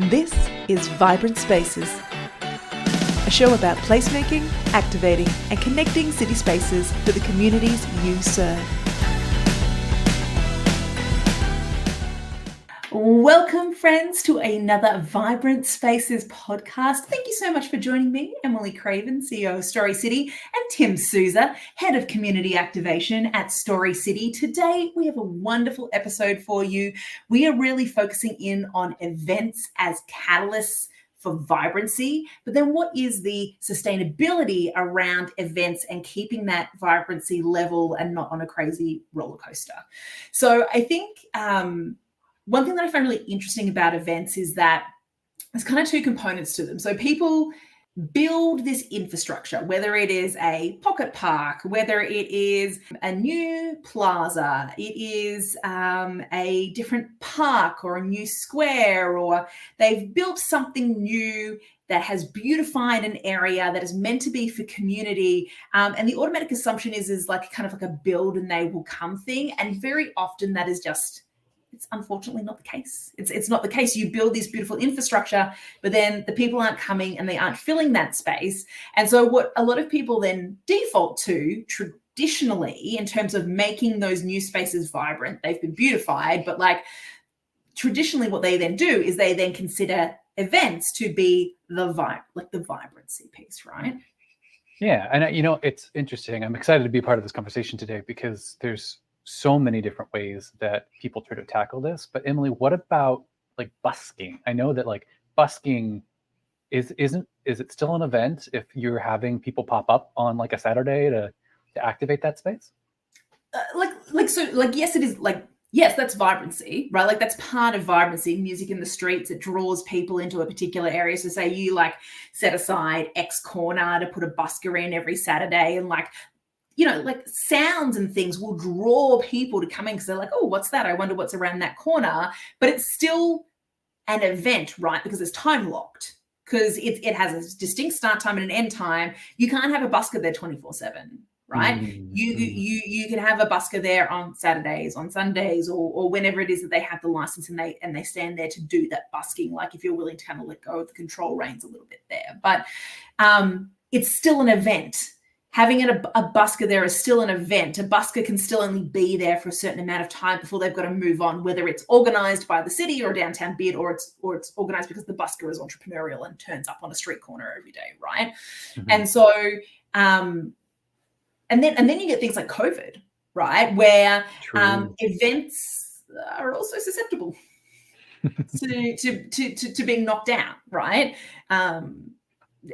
This is Vibrant Spaces, a show about placemaking, activating, and connecting city spaces for the communities you serve. Welcome, friends, to another Vibrant Spaces podcast. Thank you so much for joining me, Emily Craven, CEO of Story City, and Tim Souza, Head of Community Activation at Story City. Today, we have a wonderful episode for you. We are really focusing in on events as catalysts for vibrancy, but then what is the sustainability around events and keeping that vibrancy level and not on a crazy roller coaster? So I think one thing that I find really interesting about events is that there's kind of two components to them. So people build this infrastructure, whether it is a pocket park, whether it is a new plaza, it is a different park or a new square, or they've built something new that has beautified an area that is meant to be for community. And the automatic assumption is like kind of like a build and they will come thing. And very often that is just, it's unfortunately not the case. It's not the case. You build this beautiful infrastructure, but then the people aren't coming and they aren't filling that space. And so what a lot of people then default to traditionally in terms of making those new spaces vibrant, they've been beautified, but like traditionally what they then do is they then consider events to be the vibrancy piece, right? Yeah. And it's interesting. I'm excited to be part of this conversation today because there's so many different ways that people try to tackle this. But Emily, what about like busking? I know that like busking is it still an event if you're having people pop up on like a Saturday to activate that space? Yes, it is. Yes, that's vibrancy, right? Like that's part of vibrancy, music in the streets. It draws people into a particular area. So say you like set aside X corner to put a busker in every Saturday, and like sounds and things will draw people to come in because they're like, oh, what's that? I wonder what's around that corner. But it's still an event, right? Because it's time locked, because it has a distinct start time and an end time. You can't have a busker there 24/7, right? You can have a busker there on Saturdays, on Sundays, or whenever it is that they have the license and they stand there to do that busking. Like if you're willing to kind of let go of the control reins a little bit there, but it's still an event. Having a busker there is still an event. A busker can still only be there for a certain amount of time before they've got to move on, whether it's organised by the city or a downtown bid, or it's organised because the busker is entrepreneurial and turns up on a street corner every day, right? Mm-hmm. And so, and then you get things like COVID, right, where events are also susceptible to being knocked out, right?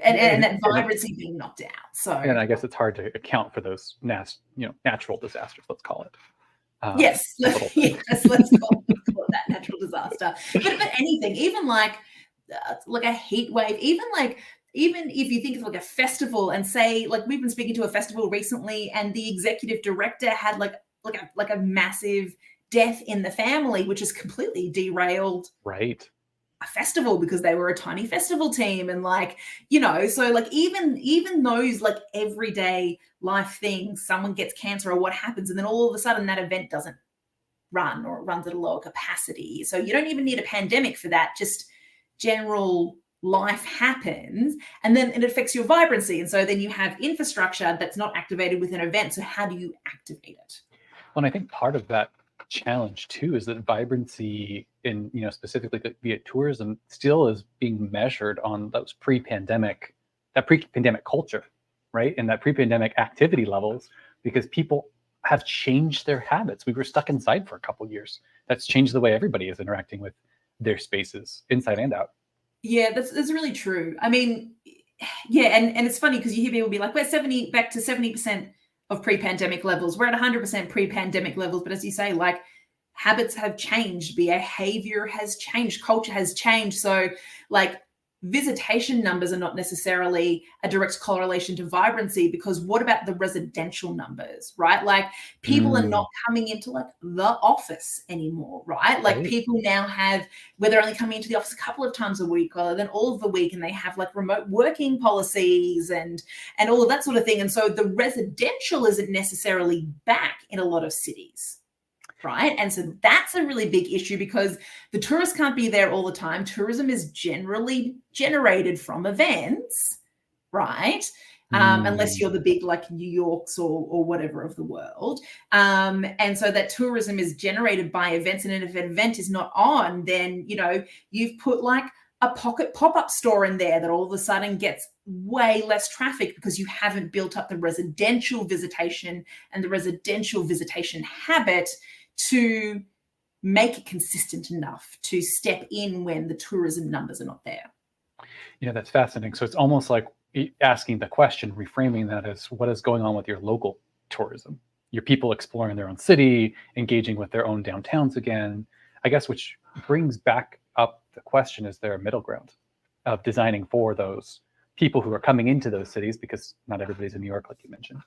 And that vibrancy being knocked out. So, and I guess it's hard to account for those natural disasters. Let's call it. Let's call it that natural disaster. But anything, even like a heat wave, even if you think of like a festival, and say like we've been speaking to a festival recently, and the executive director had like a massive death in the family, which has completely derailed. Right. A festival because they were a tiny festival team, and so like even those like everyday life things, someone gets cancer or what happens, and then all of a sudden that event doesn't run, or it runs at a lower capacity. So you don't even need a pandemic for that, just general life happens, and then it affects your vibrancy, and so then you have infrastructure that's not activated with an event. So how do you activate it? Well, I think part of that challenge too is that vibrancy in specifically via tourism still is being measured on those pre-pandemic culture, right? And that pre-pandemic activity levels, because people have changed their habits. We were stuck inside for a couple of years. That's changed the way everybody is interacting with their spaces inside and out. Yeah, that's really true. I mean, yeah, and it's funny because you hear people be like, we're back to 70% of pre-pandemic levels. We're at 100% pre-pandemic levels. But as you say, like habits have changed, behavior has changed, culture has changed. So like visitation numbers are not necessarily a direct correlation to vibrancy, because what about the residential numbers, right? Like people are not coming into like the office anymore, right? Like people now where they're only coming into the office a couple of times a week rather than all of the week, and they have like remote working policies and all of that sort of thing. And so the residential isn't necessarily back in a lot of cities. right? And so that's a really big issue because the tourists can't be there all the time. Tourism is generally generated from events, right? Unless you're the big like New Yorks or whatever of the world. And so that tourism is generated by events. And if an event is not on, then, you know, you've put like a pocket pop-up store in there that all of a sudden gets way less traffic because you haven't built up the residential visitation and the residential visitation habit to make it consistent enough to step in when the tourism numbers are not there. Yeah, that's fascinating. So it's almost like asking the question, reframing that as what is going on with your local tourism, your people exploring their own city, engaging with their own downtowns again, I guess, which brings back up the question, is there a middle ground of designing for those people who are coming into those cities, because not everybody's in New York, like you mentioned,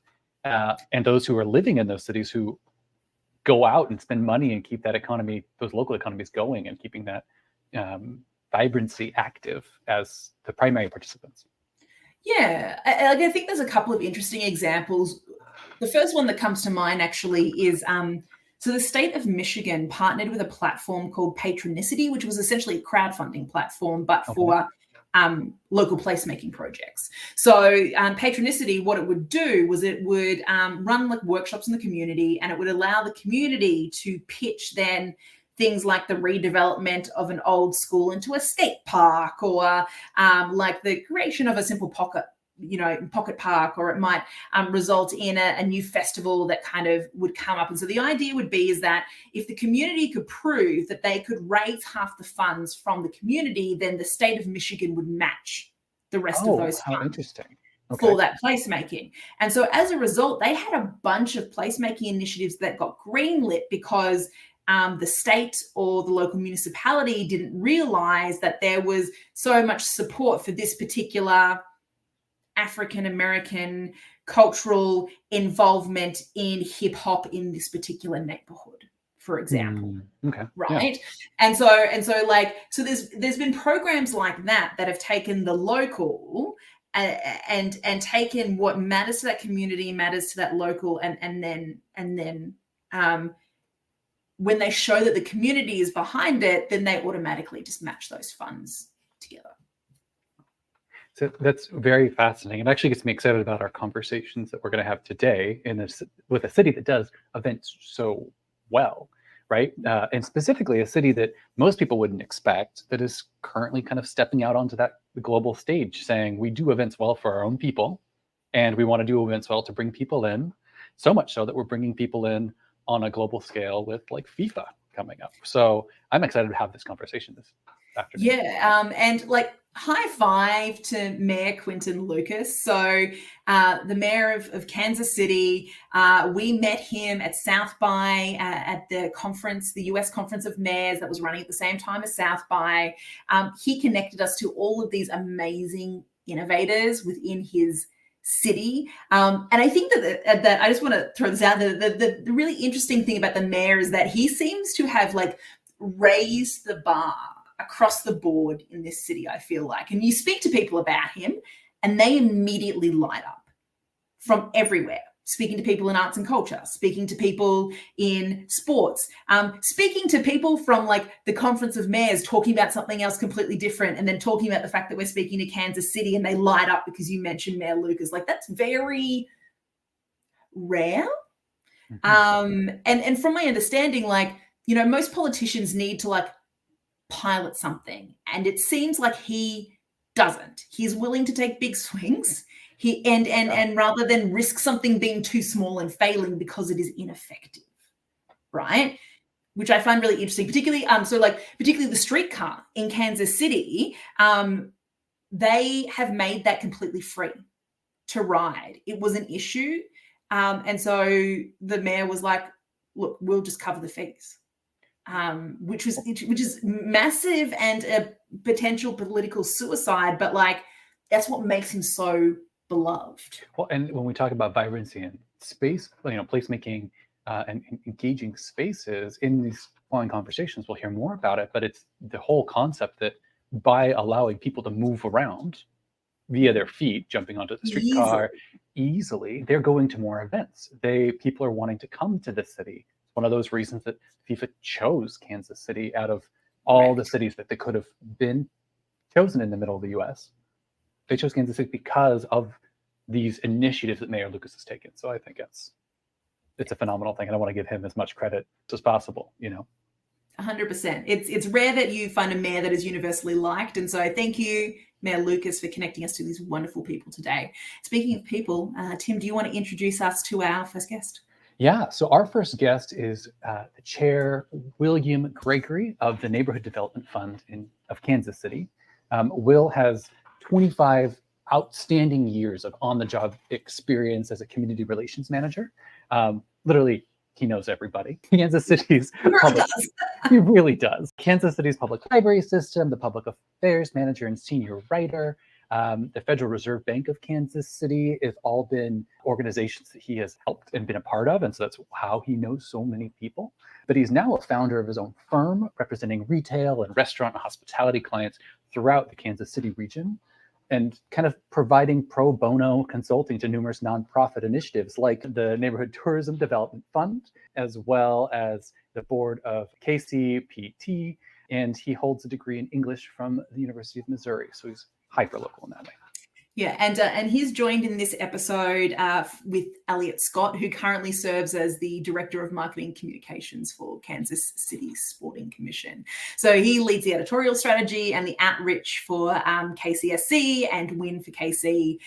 and those who are living in those cities who go out and spend money and keep that economy, those local economies going, and keeping that vibrancy active as the primary participants. Yeah, I think there's a couple of interesting examples. The first one that comes to mind actually is so the state of Michigan partnered with a platform called Patronicity, which was essentially a crowdfunding platform, but for local placemaking projects. So Patronicity, what it would do was it would run like workshops in the community, and it would allow the community to pitch then things like the redevelopment of an old school into a skate park, or like the creation of a simple pocket park, or it might result in a new festival that kind of would come up. And so the idea would be is that if the community could prove that they could raise half the funds from the community, then the state of Michigan would match the rest of those funds. Interesting. For that placemaking. And so as a result, they had a bunch of placemaking initiatives that got greenlit because the state or the local municipality didn't realize that there was so much support for this particular African-American cultural involvement in hip hop in this particular neighborhood, for example. Right. Yeah. And so there's been programs like that have taken the local and taken what matters to that community, matters to that local, and then when they show that the community is behind it, then they automatically just match those funds together. So that's very fascinating. It actually gets me excited about our conversations that we're going to have today with a city that does events so well, right? And specifically a city that most people wouldn't expect, that is currently kind of stepping out onto the global stage, saying we do events well for our own people, and we want to do events well to bring people in, so much so that we're bringing people in on a global scale with like FIFA coming up. So I'm excited to have this conversation this afternoon. Yeah, and like high five to Mayor Quinton Lucas. So the mayor of Kansas City, we met him at South by at the conference, the US Conference of Mayors that was running at the same time as South by. He connected us to all of these amazing innovators within his city. And I think that I just want to throw this out. The really interesting thing about the mayor is that he seems to have like raised the bar across the board in this city, I feel like. And you speak to people about him and they immediately light up from everywhere. Speaking to people in arts and culture, speaking to people in sports, speaking to people from like the Conference of Mayors, talking about something else completely different, and then talking about the fact that we're speaking to Kansas City and they light up because you mentioned Mayor Lucas. Like that's very rare. And from my understanding, like, most politicians need to like pilot something, and it seems like he doesn't. He's willing to take big swings. And rather than risk something being too small and failing because it is ineffective, right? Which I find really interesting, particularly particularly the streetcar in Kansas City. They have made that completely free to ride. It was an issue, and so the mayor was like, "Look, we'll just cover the fees." Which is massive and a potential political suicide, but like that's what makes him so beloved. Well, and when we talk about vibrancy and space, placemaking and engaging spaces in these following conversations, we'll hear more about it. But it's the whole concept that by allowing people to move around via their feet, jumping onto the streetcar easily, they're going to more events. People are wanting to come to the city It's one of those reasons that FIFA chose Kansas City out of all the cities that they could have been chosen in the middle of the US. They chose Kansas City because of these initiatives that Mayor Lucas has taken. So I think it's a phenomenal thing, and I want to give him as much credit as possible, 100%. It's rare that you find a mayor that is universally liked. And so thank you, Mayor Lucas, for connecting us to these wonderful people today. Speaking of people, Tim, do you want to introduce us to our first guest? Yeah, so our first guest is the Chair William Gregory of the Neighborhood Development Fund of Kansas City. Will has 25 outstanding years of on-the-job experience as a community relations manager. Literally, he knows everybody. Kansas City's he really does. Kansas City's public library system, the public affairs manager and senior writer, the Federal Reserve Bank of Kansas City have all been organizations that he has helped and been a part of. And so that's how he knows so many people. But he's now a founder of his own firm representing retail and restaurant and hospitality clients throughout the Kansas City region, and kind of providing pro bono consulting to numerous nonprofit initiatives like the Neighborhood Tourism Development Fund, as well as the board of KCPT. And he holds a degree in English from the University of Missouri. So he's hyper-local in that way. Yeah, and he's joined in this episode with Elliott Scott, who currently serves as the Director of Marketing Communications for Kansas City Sporting Commission. So he leads the editorial strategy and the outreach for KCSC and WIN for KC.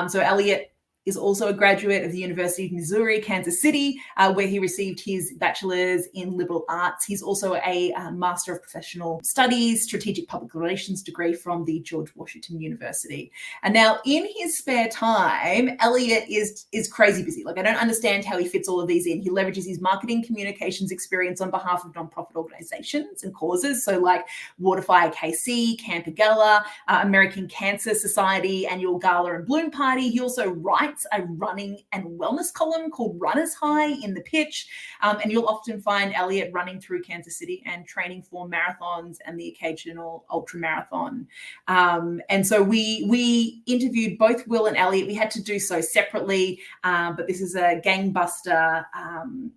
So Elliott is also a graduate of the University of Missouri, Kansas City, where he received his bachelor's in liberal arts. He's also a Master of Professional Studies, Strategic Public Relations degree from the George Washington University. And now in his spare time, Elliott is crazy busy. Like, I don't understand how he fits all of these in. He leverages his marketing communications experience on behalf of nonprofit organizations and causes. So like Waterfire KC, Camp Gala, American Cancer Society, Annual Gala and Bloom Party. He also writes a running and wellness column called Runner's High in the Pitch. And you'll often find Elliott running through Kansas City and training for marathons and the occasional ultra marathon. And so we interviewed both Will and Elliott. We had to do so separately, but this is a gangbuster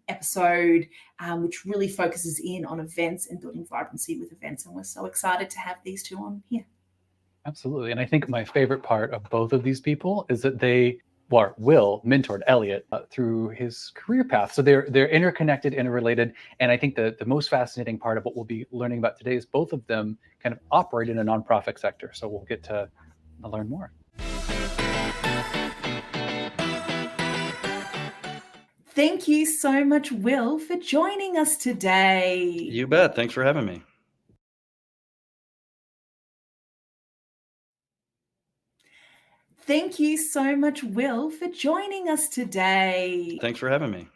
episode which really focuses in on events and building vibrancy with events. And we're so excited to have these two on here. Absolutely. And I think my favorite part of both of these people is that Will mentored Elliott through his career path. So they're interconnected, interrelated. And I think the most fascinating part of what we'll be learning about today is both of them kind of operate in a nonprofit sector. So we'll get to learn more. Thank you so much, Will, for joining us today. You bet. Thanks for having me. Thank you so much, Will, for joining us today. Thanks for having me.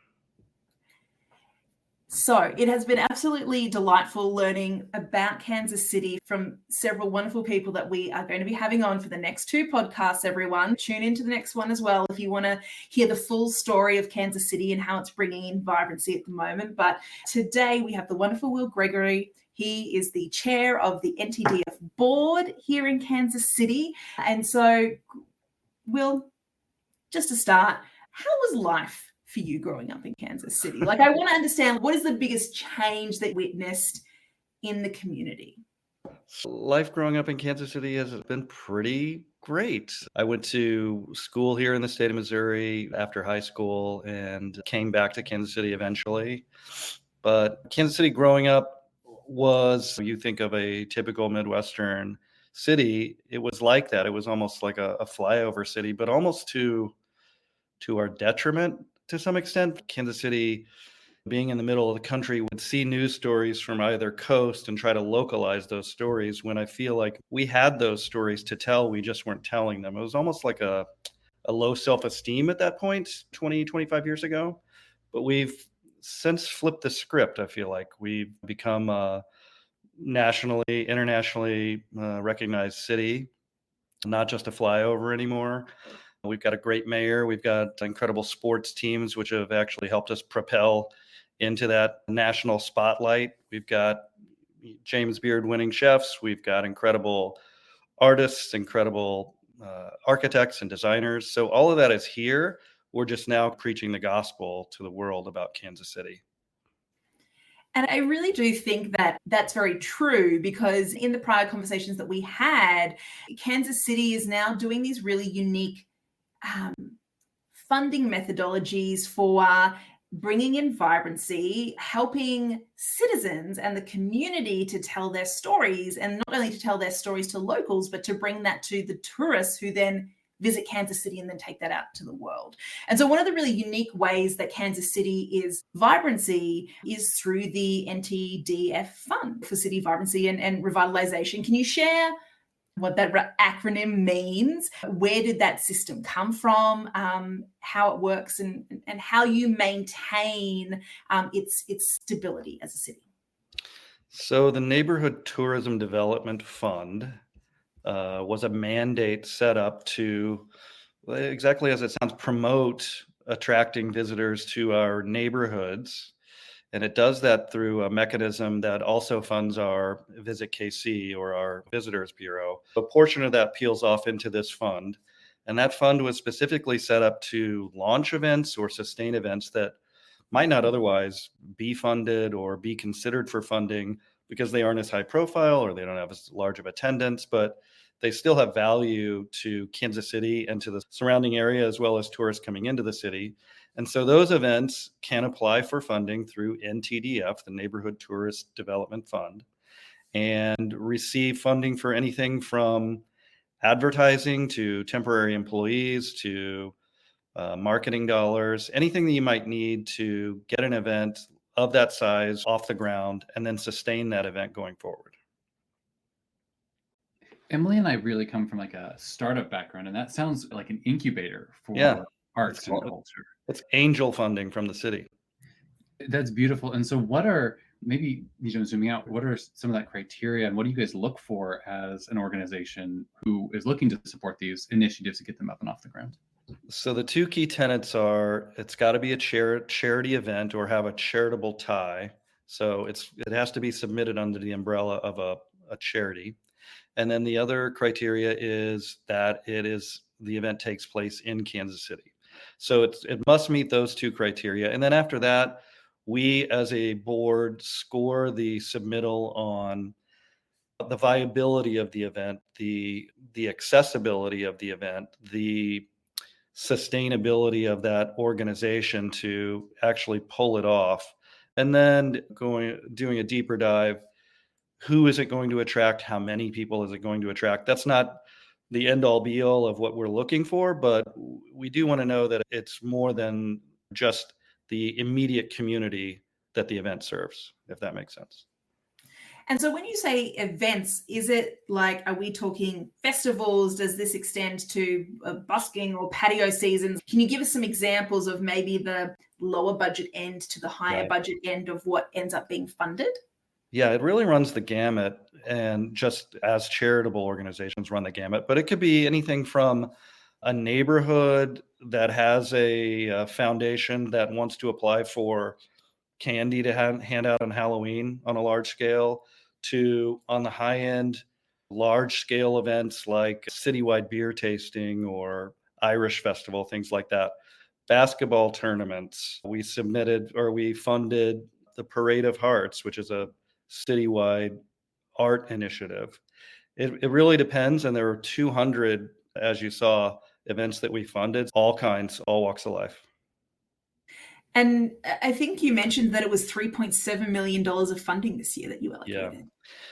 So it has been absolutely delightful learning about Kansas City from several wonderful people that we are going to be having on for the next two podcasts, everyone. Tune into the next one as well if you want to hear the full story of Kansas City and how it's bringing in vibrancy at the moment. But today we have the wonderful Will Gregory. He is the chair of the NTDF board here in Kansas City. And so, Will, just to start, how was life for you growing up in Kansas City? Like, I want to understand, what is the biggest change that you witnessed in the community? Life growing up in Kansas City has been pretty great. I went to school here in the state of Missouri after high school and came back to Kansas City eventually. But Kansas City growing up was, you think of a typical Midwestern city, it was like that. It was almost like a flyover city, but almost to our detriment to some extent. Kansas City, being in the middle of the country, would see news stories from either coast and try to localize those stories when I feel like we had those stories to tell, we just weren't telling them. It was almost like a low self-esteem at that point 20, 25 years ago. But we've since flipped the script. I feel like we've become a nationally, internationally recognized city, not just a flyover anymore. We've got a great mayor. We've got incredible sports teams, which have actually helped us propel into that national spotlight. We've got James Beard winning chefs. We've got incredible artists, incredible architects and designers. So all of that is here. We're just now preaching the gospel to the world about Kansas City. And I really do think that that's very true, because in the prior conversations that we had, Kansas City is now doing these really unique funding methodologies for bringing in vibrancy, helping citizens and the community to tell their stories, and not only to tell their stories to locals, but to bring that to the tourists who then visit Kansas City and then take that out to the world. And so one of the really unique ways that Kansas City is vibrancy is through the NTDF Fund for City Vibrancy and Revitalization. Can you share what that acronym means? Where did that system come from? How it works, and how you maintain its stability as a city? So the Neighborhood Tourism Development Fund was a mandate set up to, exactly as it sounds, promote attracting visitors to our neighborhoods. And it does that through a mechanism that also funds our Visit KC, or our Visitors Bureau. A portion of that peels off into this fund. And that fund was specifically set up to launch events or sustain events that might not otherwise be funded or be considered for funding because they aren't as high profile or they don't have as large of attendance, but they still have value to Kansas City and to the surrounding area, as well as tourists coming into the city. And so those events can apply for funding through NTDF, the Neighborhood Tourist Development Fund, and receive funding for anything from advertising to temporary employees to marketing dollars, anything that you might need to get an event of that size off the ground and then sustain that event going forward. Emily and I really come from like a startup background, and that sounds like an incubator for arts and culture. It's angel funding from the city. That's beautiful. And so what are, maybe, zooming out, what are some of that criteria, and what do you guys look for as an organization who is looking to support these initiatives to get them up and off the ground? So the two key tenets are, it's got to be a charity event or have a charitable tie. So it has to be submitted under the umbrella of a charity. And then the other criteria is that the event takes place in Kansas City. So it must meet those two criteria. And then after that, we as a board score the submittal on the viability of the event, the accessibility of the event, the sustainability of that organization to actually pull it off, and then doing a deeper dive. Who is it going to attract? How many people is it going to attract? That's not the end all be all of what we're looking for, but we do want to know that it's more than just the immediate community that the event serves, if that makes sense. And so when you say events, is it like, are we talking festivals? Does this extend to busking or patio seasons? Can you give us some examples of maybe the lower budget end to the higher budget end of what ends up being funded? Yeah, it really runs the gamut, and just as charitable organizations run the gamut, but it could be anything from a neighborhood that has a foundation that wants to apply for candy to hand out on Halloween on a large scale, to on the high end, large scale events like citywide beer tasting or Irish festival, things like that. Basketball tournaments. We funded the Parade of Hearts, which is a citywide art initiative. It really depends. And there were 200, as you saw, events that we funded, all kinds, all walks of life. And I think you mentioned that it was $3.7 million of funding this year that you allocated. Yeah.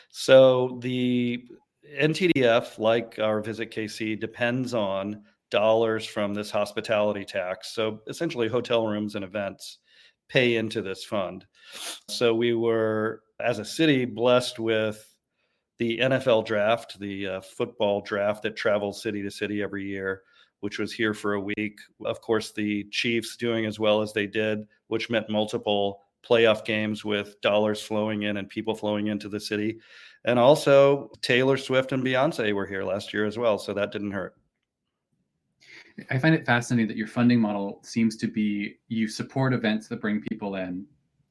So the NTDF, like our Visit KC, depends on dollars from this hospitality tax. So essentially hotel rooms and events pay into this fund. So we were, as a city, blessed with the NFL draft, the football draft that travels city to city every year, which was here for a week. Of course, the Chiefs doing as well as they did, which meant multiple playoff games with dollars flowing in and people flowing into the city. And also Taylor Swift and Beyonce were here last year as well, so that didn't hurt. I find it fascinating that your funding model seems to be, you support events that bring people in,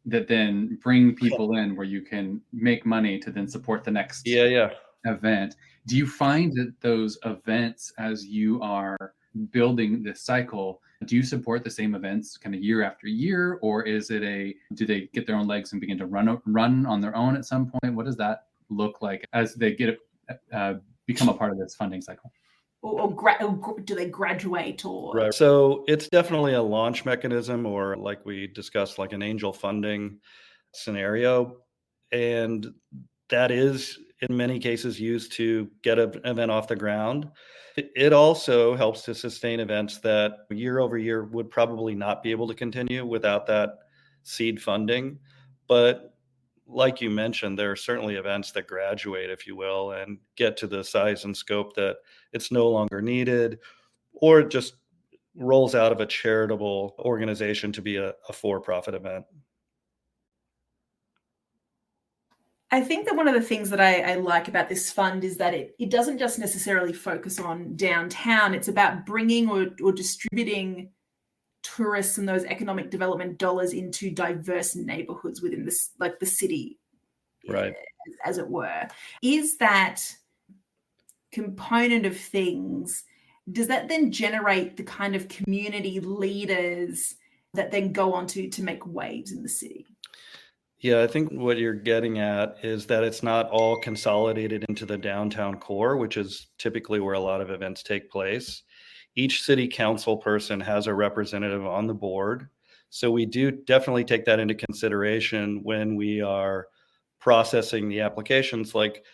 that then bring people in where you can make money to then support the next event. Do you find that those events, as you are building this cycle, do you support the same events kind of year after year, or is it do they get their own legs and begin to run on their own at some point? What does that look like as they become a part of this funding cycle? Or do they graduate or? Right. So it's definitely a launch mechanism, or like we discussed, like an angel funding scenario. And that is in many cases used to get an event off the ground. It also helps to sustain events that year over year would probably not be able to continue without that seed funding. But like you mentioned, there are certainly events that graduate, if you will, and get to the size and scope that it's no longer needed, or it just rolls out of a charitable organization to be a for-profit event. I think that one of the things that I like about this fund is that it doesn't just necessarily focus on downtown. It's about bringing or distributing tourists and those economic development dollars into diverse neighborhoods within this, like the city, Right, as it were. Is that component of things, does that then generate the kind of community leaders that then go on to make waves in the city? Yeah, I think what you're getting at is that it's not all consolidated into the downtown core, which is typically where a lot of events take place. Each city council person has a representative on the board. So we do definitely take that into consideration when we are processing the applications. Like,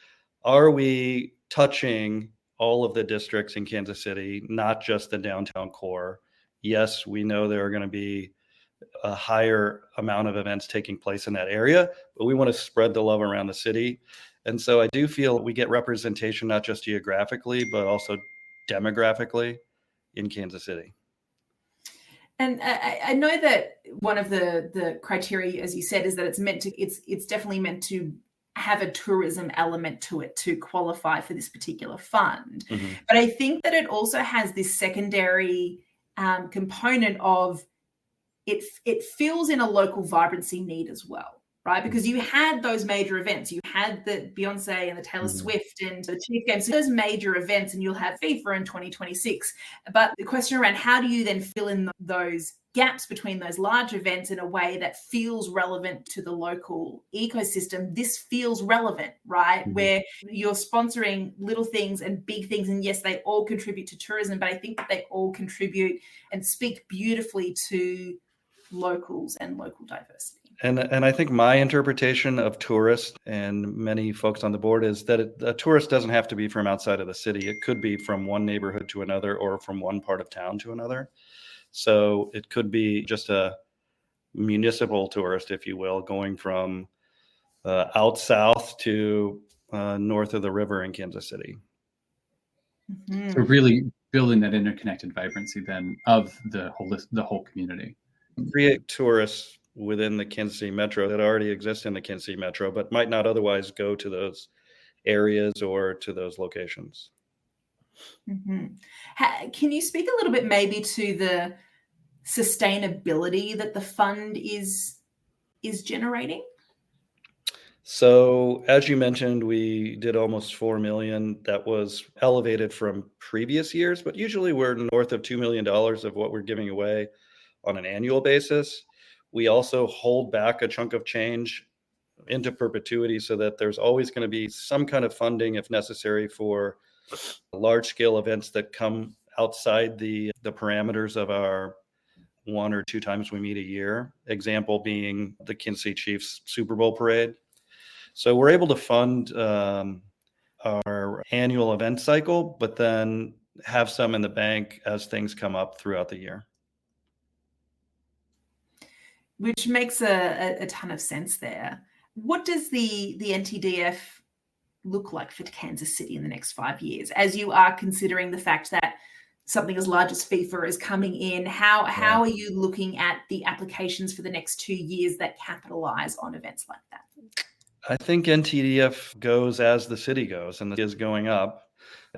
are we touching all of the districts in Kansas City, not just the downtown core? Yes, we know there are going to be a higher amount of events taking place in that area, but we want to spread the love around the city. And so I do feel we get representation, not just geographically, but also demographically in Kansas City. And I know that one of the criteria, as you said, is that it's definitely meant to have a tourism element to it to qualify for this particular fund. Mm-hmm. But I think that it also has this secondary component of it fills in a local vibrancy need as well, right? Because you had those major events. You had the Beyonce and the Taylor Swift and the Chief Games, so those major events, and you'll have FIFA in 2026. But the question around how do you then fill in those gaps between those large events in a way that feels relevant to the local ecosystem? This feels relevant, right? Mm-hmm. Where you're sponsoring little things and big things, and yes, they all contribute to tourism, but I think that they all contribute and speak beautifully to locals and local diversity. And I think my interpretation of tourist and many folks on the board is that a tourist doesn't have to be from outside of the city. It could be from one neighborhood to another, or from one part of town to another. So it could be just a municipal tourist, if you will, going from out south to north of the river in Kansas City. Mm-hmm. So really building that interconnected vibrancy then of the whole community. Create tourists within the Kansas City Metro that already exist in the Kansas City Metro, but might not otherwise go to those areas or to those locations. Mm-hmm. Can you speak a little bit maybe to the sustainability that the fund is generating? So as you mentioned, we did almost 4 million. That was elevated from previous years, but usually we're north of $2 million of what we're giving away on an annual basis. We also hold back a chunk of change into perpetuity so that there's always going to be some kind of funding if necessary for large scale events that come outside the parameters of our 1 or 2 times we meet a year. Example being the Kansas City Chiefs Super Bowl parade. So we're able to fund our annual event cycle, but then have some in the bank as things come up throughout the year. Which makes a ton of sense there. What does the NTDF look like for Kansas City in the next 5 years, as you are considering the fact that something as large as FIFA is coming in? How are you looking at the applications for the next 2 years that capitalize on events like that? I think NTDF goes as the city goes, and is going up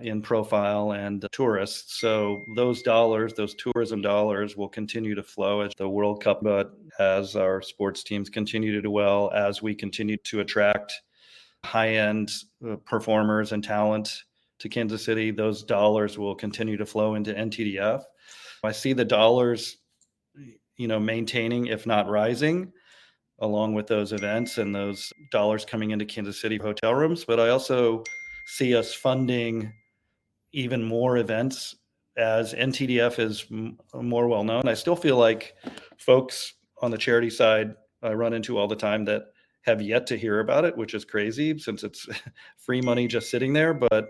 in profile and tourists. So those dollars, those tourism dollars, will continue to flow as the World Cup, but as our sports teams continue to do well, as we continue to attract high-end performers and talent to Kansas City, those dollars will continue to flow into NTDF. I see the dollars, maintaining, if not rising, along with those events and those dollars coming into Kansas City hotel rooms. But I also see us funding even more events as NTDF is more well known. I still feel like folks on the charity side I run into all the time that have yet to hear about it, which is crazy since it's free money just sitting there. But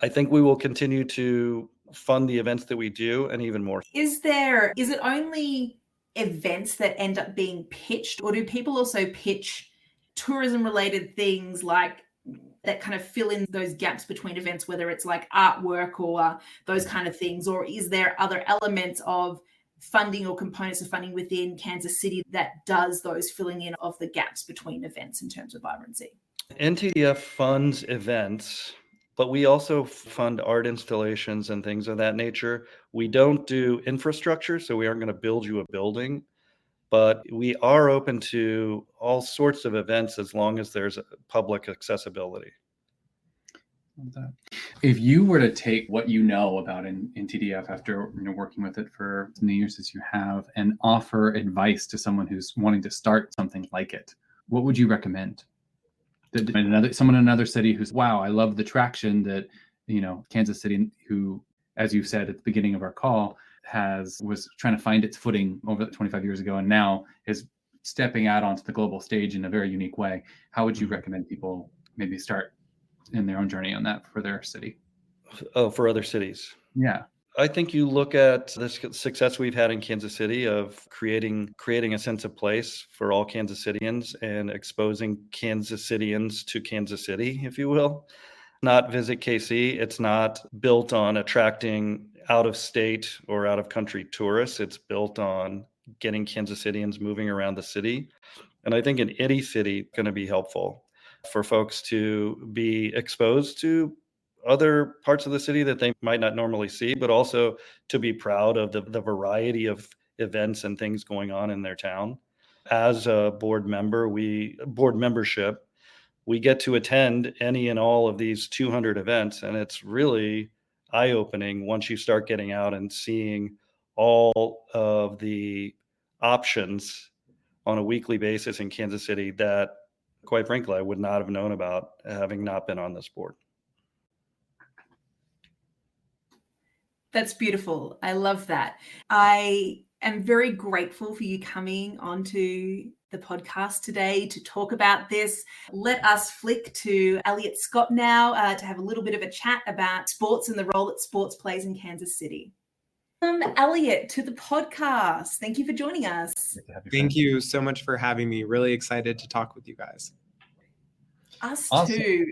I think we will continue to fund the events that we do and even more. Is it only events that end up being pitched, or do people also pitch tourism related things like that kind of fill in those gaps between events, whether it's like artwork or those kind of things? Or is there other elements of funding or components of funding within Kansas City that does those filling in of the gaps between events in terms of vibrancy? NTDF funds events, but we also fund art installations and things of that nature. We don't do infrastructure, so we aren't going to build you a building, but we are open to all sorts of events as long as there's public accessibility. If you were to take what you know about NTDF after working with it for the years as you have and offer advice to someone who's wanting to start something like it, what would you recommend? Someone in another city who's, wow, I love the traction that Kansas City, who, as you said at the beginning of our call, was trying to find its footing over 25 years ago and now is stepping out onto the global stage in a very unique way. How would you recommend people maybe start in their own journey on that for their city? Oh, for other cities. Yeah. I think you look at the success we've had in Kansas City of creating a sense of place for all Kansas Cityans and exposing Kansas Cityans to Kansas City, if you will. Not Visit KC. It's not built on attracting out of state or out of country tourists. It's built on getting Kansas Cityans moving around the city. And I think in any city going to be helpful for folks to be exposed to other parts of the city that they might not normally see, but also to be proud of the variety of events and things going on in their town. As a board membership, we get to attend any and all of these 200 events, and it's really eye-opening once you start getting out and seeing all of the options on a weekly basis in Kansas City that, quite frankly, I would not have known about having not been on this board. That's beautiful. I love that. I am very grateful for you coming onto the podcast today to talk about this. Let us flick to Elliott Scott now to have a little bit of a chat about sports and the role that sports plays in Kansas City. Elliott, to the podcast. Thank you for joining us. Thank you so much for having me. Really excited to talk with you guys. Us Awesome. too.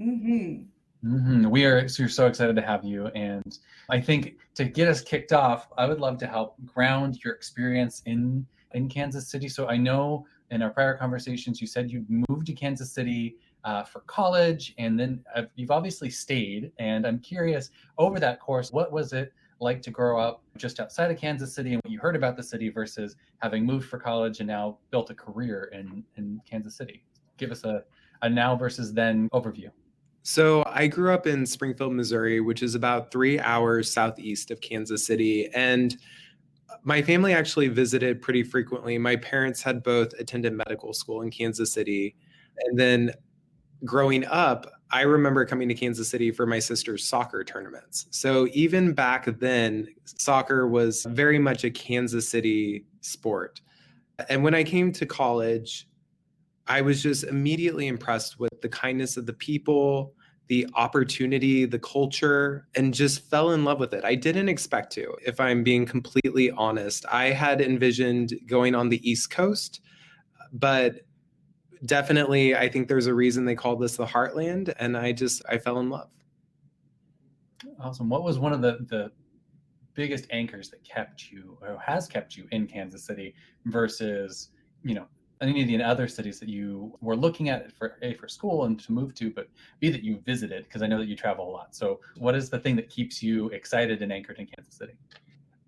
Mm-hmm. We're so excited to have you. And I think to get us kicked off, I would love to help ground your experience in Kansas City. So I know in our prior conversations, you said you moved to Kansas City for college, and then you've obviously stayed. And I'm curious, over that course, what was it like to grow up just outside of Kansas City and what you heard about the city versus having moved for college and now built a career in Kansas City? Give us a now versus then overview. So I grew up in Springfield, Missouri, which is about 3 hours southeast of Kansas City. And my family actually visited pretty frequently. My parents had both attended medical school in Kansas City. And then growing up, I remember coming to Kansas City for my sister's soccer tournaments. So even back then, soccer was very much a Kansas City sport. And when I came to college, I was just immediately impressed with the kindness of the people, the opportunity, the culture, and just fell in love with it. I didn't expect to, if I'm being completely honest. I had envisioned going on the East Coast, but definitely I think there's a reason they call this the Heartland, and I fell in love. Awesome. What was one of the biggest anchors that kept you or has kept you in Kansas City versus, any of the other cities that you were looking at for school and to move to, but B, that you visited, because I know that you travel a lot. So what is the thing that keeps you excited and anchored in Kansas City?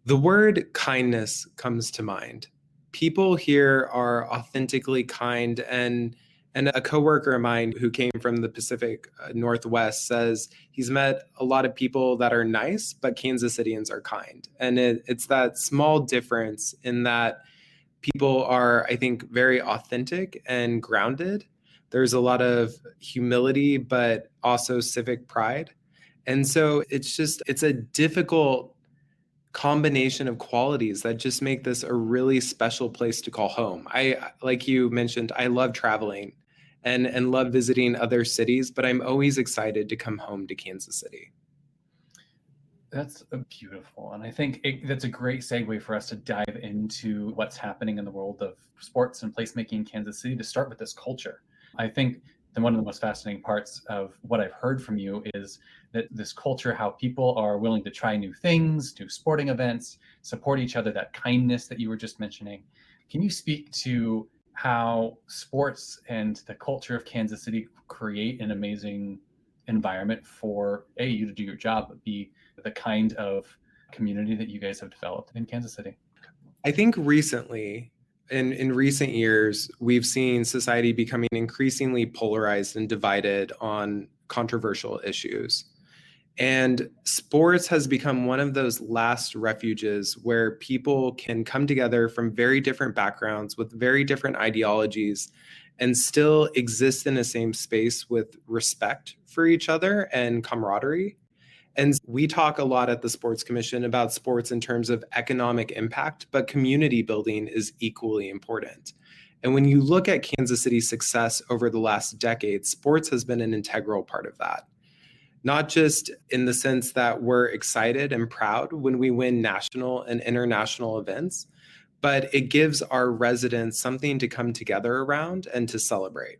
The word kindness comes to mind. People here are authentically kind, and And a coworker of mine who came from the Pacific Northwest says he's met a lot of people that are nice, but Kansas Cityans are kind. And it's that small difference in that people are, I think, very authentic and grounded. There's a lot of humility, but also civic pride. And so it's a difficult combination of qualities that just make this a really special place to call home. Like you mentioned, I love traveling and love visiting other cities, but I'm always excited to come home to Kansas City. That's beautiful. And I think that's a great segue for us to dive into what's happening in the world of sports and placemaking in Kansas City, to start with this culture. I think one of the most fascinating parts of what I've heard from you is that this culture, how people are willing to try new things, do sporting events, support each other, that kindness that you were just mentioning. Can you speak to how sports and the culture of Kansas City create an amazing environment for A, you to do your job, but B, the kind of community that you guys have developed in Kansas City? I think recently, in recent years, we've seen society becoming increasingly polarized and divided on controversial issues. And sports has become one of those last refuges where people can come together from very different backgrounds with very different ideologies and still exist in the same space with respect for each other and camaraderie. And we talk a lot at the Sports Commission about sports in terms of economic impact, but community building is equally important. And when you look at Kansas City's success over the last decade, sports has been an integral part of that. Not just in the sense that we're excited and proud when we win national and international events, but it gives our residents something to come together around and to celebrate.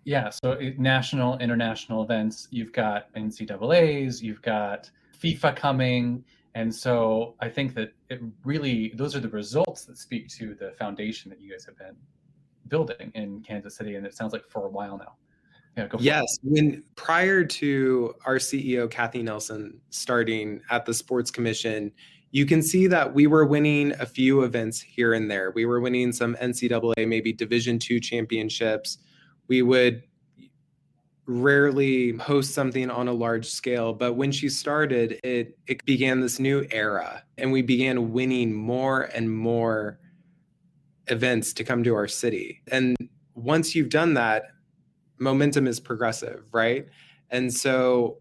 Yeah, so national, international events, you've got NCAAs, you've got FIFA coming. And so I think that those are the results that speak to the foundation that you guys have been building in Kansas City. And it sounds like for a while now. Yeah, go for it. Prior to our CEO, Kathy Nelson, starting at the Sports Commission, you can see that we were winning a few events here and there. We were winning some NCAA, maybe Division II championships. We would rarely host something on a large scale, but when she started, it began this new era, and we began winning more and more events to come to our city. And once you've done that, momentum is progressive, right? And so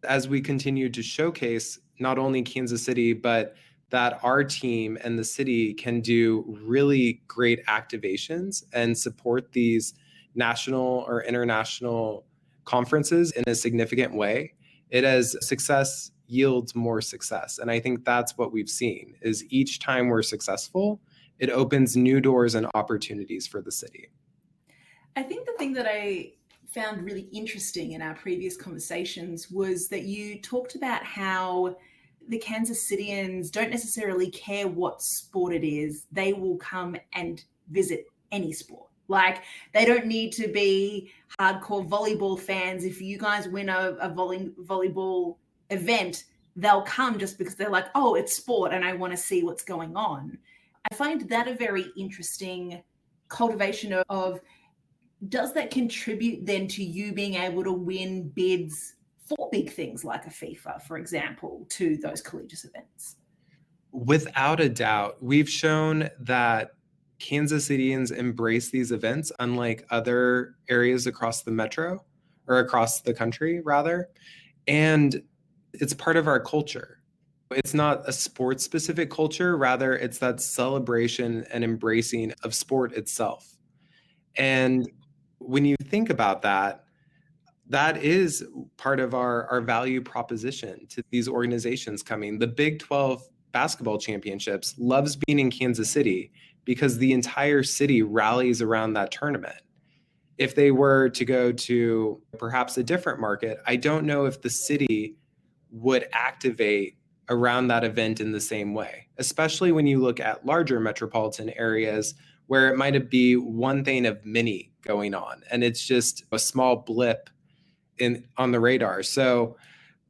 as we continue to showcase not only Kansas City, but that our team and the city can do really great activations and support these national or international conferences in a significant way, it as success yields more success. And I think that's what we've seen is each time we're successful, it opens new doors and opportunities for the city. I think the thing that I found really interesting in our previous conversations was that you talked about how the Kansas Cityans don't necessarily care what sport it is. They will come and visit any sport. Like, they don't need to be hardcore volleyball fans. If you guys win a volleyball event, they'll come just because they're like, oh, it's sport and I want to see what's going on. I find that a very interesting cultivation of does that contribute then to you being able to win bids for big things like a FIFA, for example, to those collegiate events? Without a doubt, we've shown that Kansas Cityans embrace these events unlike other areas across the metro or across the country, rather. And it's part of our culture. It's not a sports specific culture, rather it's that celebration and embracing of sport itself. And when you think about that, that is part of our value proposition to these organizations coming. The Big 12 basketball championships loves being in Kansas City because the entire city rallies around that tournament. If they were to go to perhaps a different market, I don't know if the city would activate around that event in the same way, especially when you look at larger metropolitan areas where it might be one thing of many going on, and it's just a small blip on the radar. So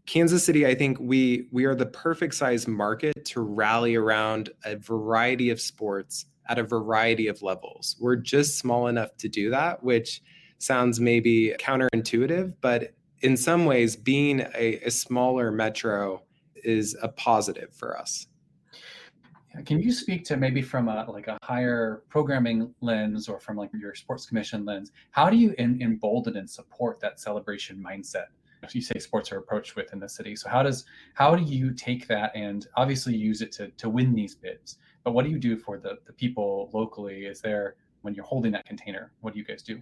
Kansas City, I think we are the perfect size market to rally around a variety of sports at a variety of levels. We're just small enough to do that, which sounds maybe counterintuitive, but in some ways, being a smaller metro is a positive for us. Can you speak to maybe from a higher programming lens or from like your sports commission lens, how do you embolden and support that celebration mindset? You say sports are approached with in the city. So how do you take that and obviously use it to win these bids? But what do you do for the people locally? Is there, when you're holding that container, what do you guys do?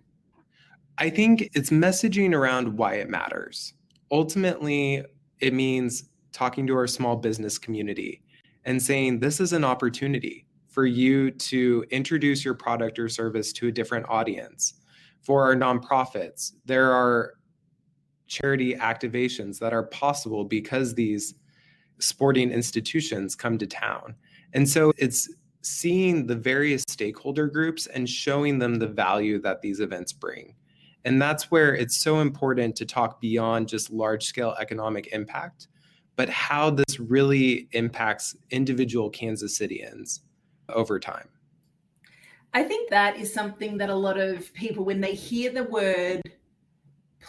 I think it's messaging around why it matters. Ultimately, it means talking to our small business community and saying this is an opportunity for you to introduce your product or service to a different audience. For our nonprofits, there are charity activations that are possible because these sporting institutions come to town. And so it's seeing the various stakeholder groups and showing them the value that these events bring. And that's where it's so important to talk beyond just large-scale economic impact, but how this really impacts individual Kansas Cityans over time. I think that is something that a lot of people, when they hear the word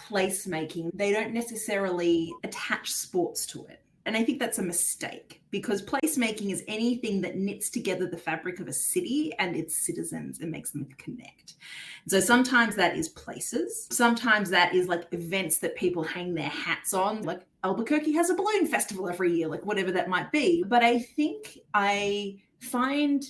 placemaking, they don't necessarily attach sports to it. And I think that's a mistake, because placemaking is anything that knits together the fabric of a city and its citizens and makes them connect. So sometimes that is places. Sometimes that is like events that people hang their hats on. Like Albuquerque has a balloon festival every year, like whatever that might be. But I think I find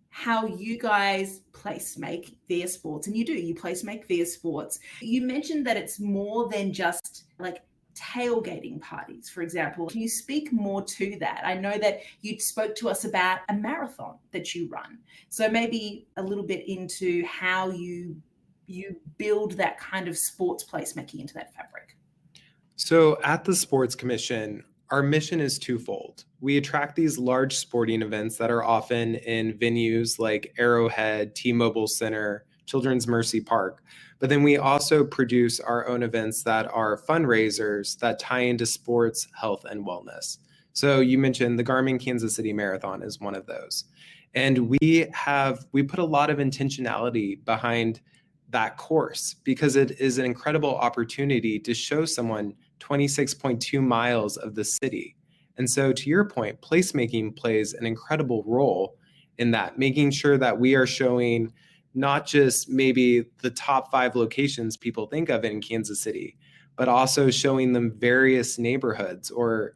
how you guys placemake via sports, and you placemake via sports. You mentioned that it's more than just like tailgating parties, for example. Can you speak more to that? I know that you spoke to us about a marathon that you run. So maybe a little bit into how you build that kind of sports placemaking into that fabric. So at the Sports Commission, our mission is twofold. We attract these large sporting events that are often in venues like Arrowhead, T-Mobile Center, Children's Mercy Park. But then we also produce our own events that are fundraisers that tie into sports, health, and wellness. So you mentioned the Garmin Kansas City Marathon is one of those. And we put a lot of intentionality behind that course because it is an incredible opportunity to show someone 26.2 miles of the city. And so to your point, placemaking plays an incredible role in that, making sure that we are showing not just maybe the top 5 locations people think of in Kansas City, but also showing them various neighborhoods or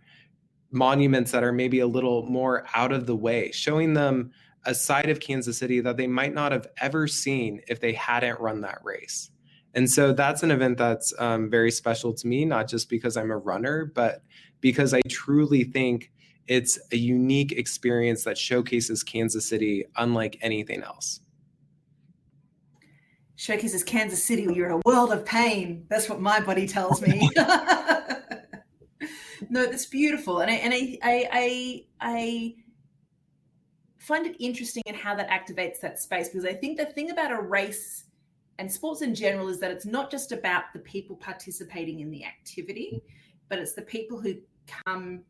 monuments that are maybe a little more out of the way, showing them a side of Kansas City that they might not have ever seen if they hadn't run that race. And so that's an event that's very special to me, not just because I'm a runner, but because I truly think it's a unique experience that showcases Kansas City unlike anything else. Showcases Kansas City, you're in a world of pain. That's what my body tells me. No, that's beautiful. And I find it interesting in how that activates that space, because I think the thing about a race and sports in general is that it's not just about the people participating in the activity, but it's the people who come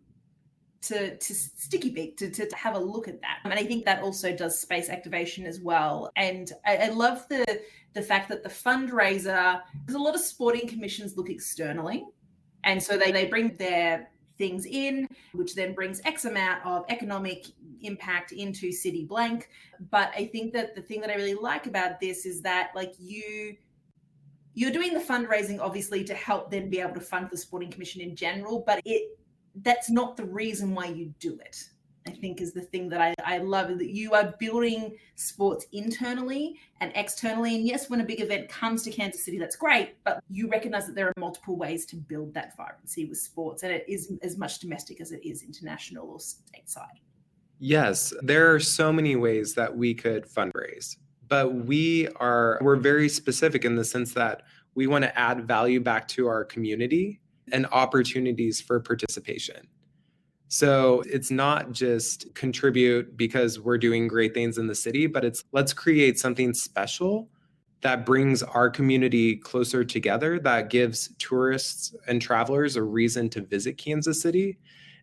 to Sticky Beak to have a look at that. And I think that also does space activation as well. And I love the fact that the fundraiser, because a lot of sporting commissions look externally. And so they bring their things in, which then brings X amount of economic impact into city blank. But I think that the thing that I really like about this is that like you're doing the fundraising obviously to help then be able to fund the sporting commission in general, but that's not the reason why you do it. I think is the thing that I love, is that you are building sports internally and externally. And yes, when a big event comes to Kansas City, that's great, but you recognize that there are multiple ways to build that vibrancy with sports, and it is as much domestic as it is international or stateside. Yes, there are so many ways that we could fundraise, but we're very specific in the sense that we want to add value back to our community and opportunities for participation. So it's not just contribute because we're doing great things in the city, but it's let's create something special that brings our community closer together, that gives tourists and travelers a reason to visit Kansas City,